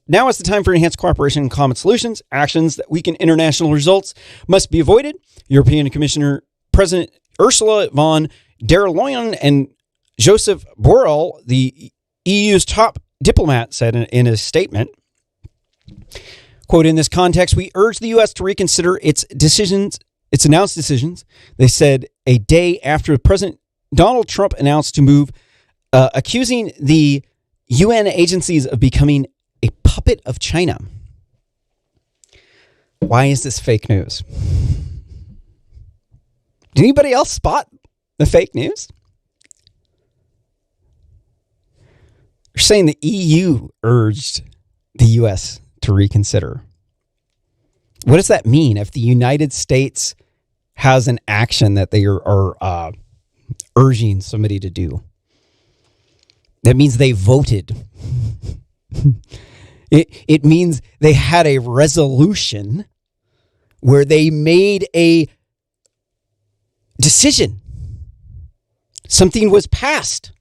cooperation and common solutions. Actions that weaken international results must be avoided. European Commissioner President Ursula von der Leyen and Joseph Borrell, the EU's top diplomat, said in a statement, quote, in this context, we urge the U.S. to reconsider its announced decisions. They said a day after President Donald Trump announced to move, accusing the UN agencies of becoming a puppet of China. Why is this fake news? Did anybody else spot the fake news? They're saying the EU urged the U.S. to reconsider. What does that mean if the United States has an action that they are urging somebody to do? That means they voted. It means they had a resolution where they made a decision. Something was passed.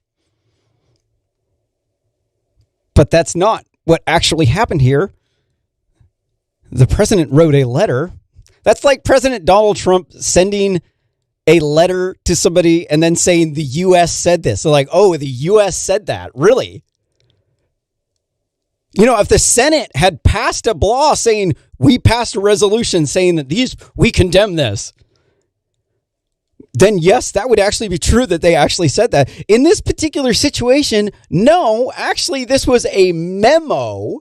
But that's not what actually happened here. The president wrote a letter. That's like President Donald Trump sending a letter to somebody and then saying the U.S. said this. So like, oh, the U.S. said that. Really? You know, if the Senate had passed a law saying we passed a resolution saying that we condemn this, then yes, that would actually be true that they actually said that. In this particular situation, no, actually, this was a memo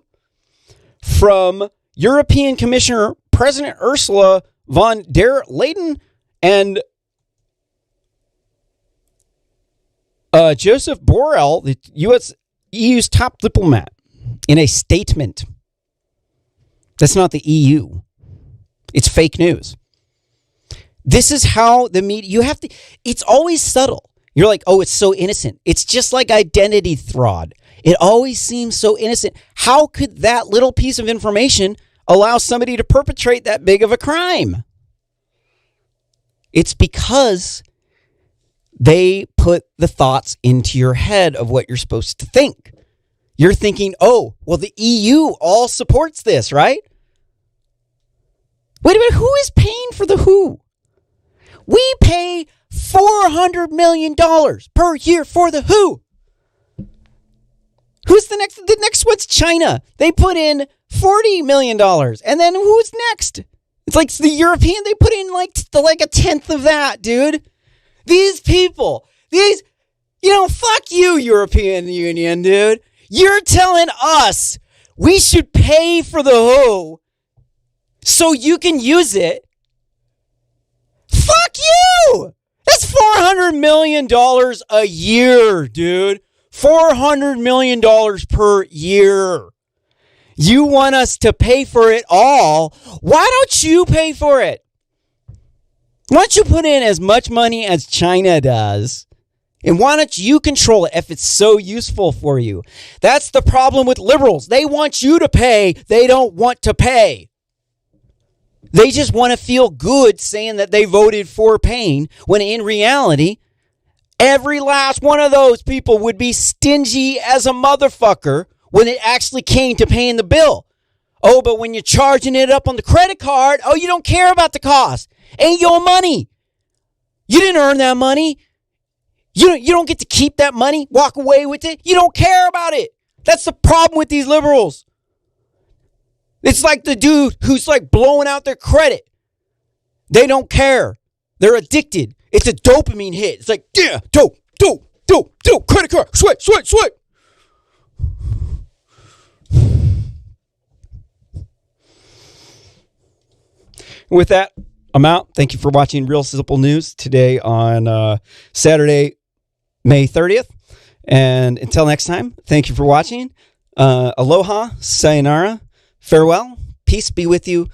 from European Commissioner President Ursula von der Leyen and Joseph Borrell, the EU's top diplomat, in a statement. That's not the EU. It's fake news. This is how the media, it's always subtle. You're like, oh, it's so innocent. It's just like identity fraud. It always seems so innocent. How could that little piece of information allow somebody to perpetrate that big of a crime? It's because they put the thoughts into your head of what you're supposed to think. You're thinking, oh, well, the EU all supports this, right? Wait a minute, who is paying for the WHO? We pay $400 million per year for the WHO. Who's the next? The next one's China. They put in $40 million. And then who's next? It's like the European, they put in like a tenth of that, dude. These people, fuck you, European Union, dude. You're telling us we should pay for the WHO so you can use it. Fuck you! That's $400 million a year, dude. $400 million per year. You want us to pay for it all. Why don't you pay for it? Why don't you put in as much money as China does? And why don't you control it if it's so useful for you? That's the problem with liberals. They want you to pay. They don't want to pay. They just want to feel good saying that they voted for paying, when in reality, every last one of those people would be stingy as a motherfucker when it actually came to paying the bill. Oh, but when you're charging it up on the credit card, oh, you don't care about the cost. Ain't your money. You didn't earn that money. You don't get to keep that money, walk away with it. You don't care about it. That's the problem with these liberals. It's like the dude who's like blowing out their credit. They don't care. They're addicted. It's a dopamine hit. It's like, yeah, dope, credit card, swipe. With that, I'm out. Thank you for watching Real Simple News today on Saturday, May 30th. And until next time, thank you for watching. Aloha, sayonara, farewell, peace be with you.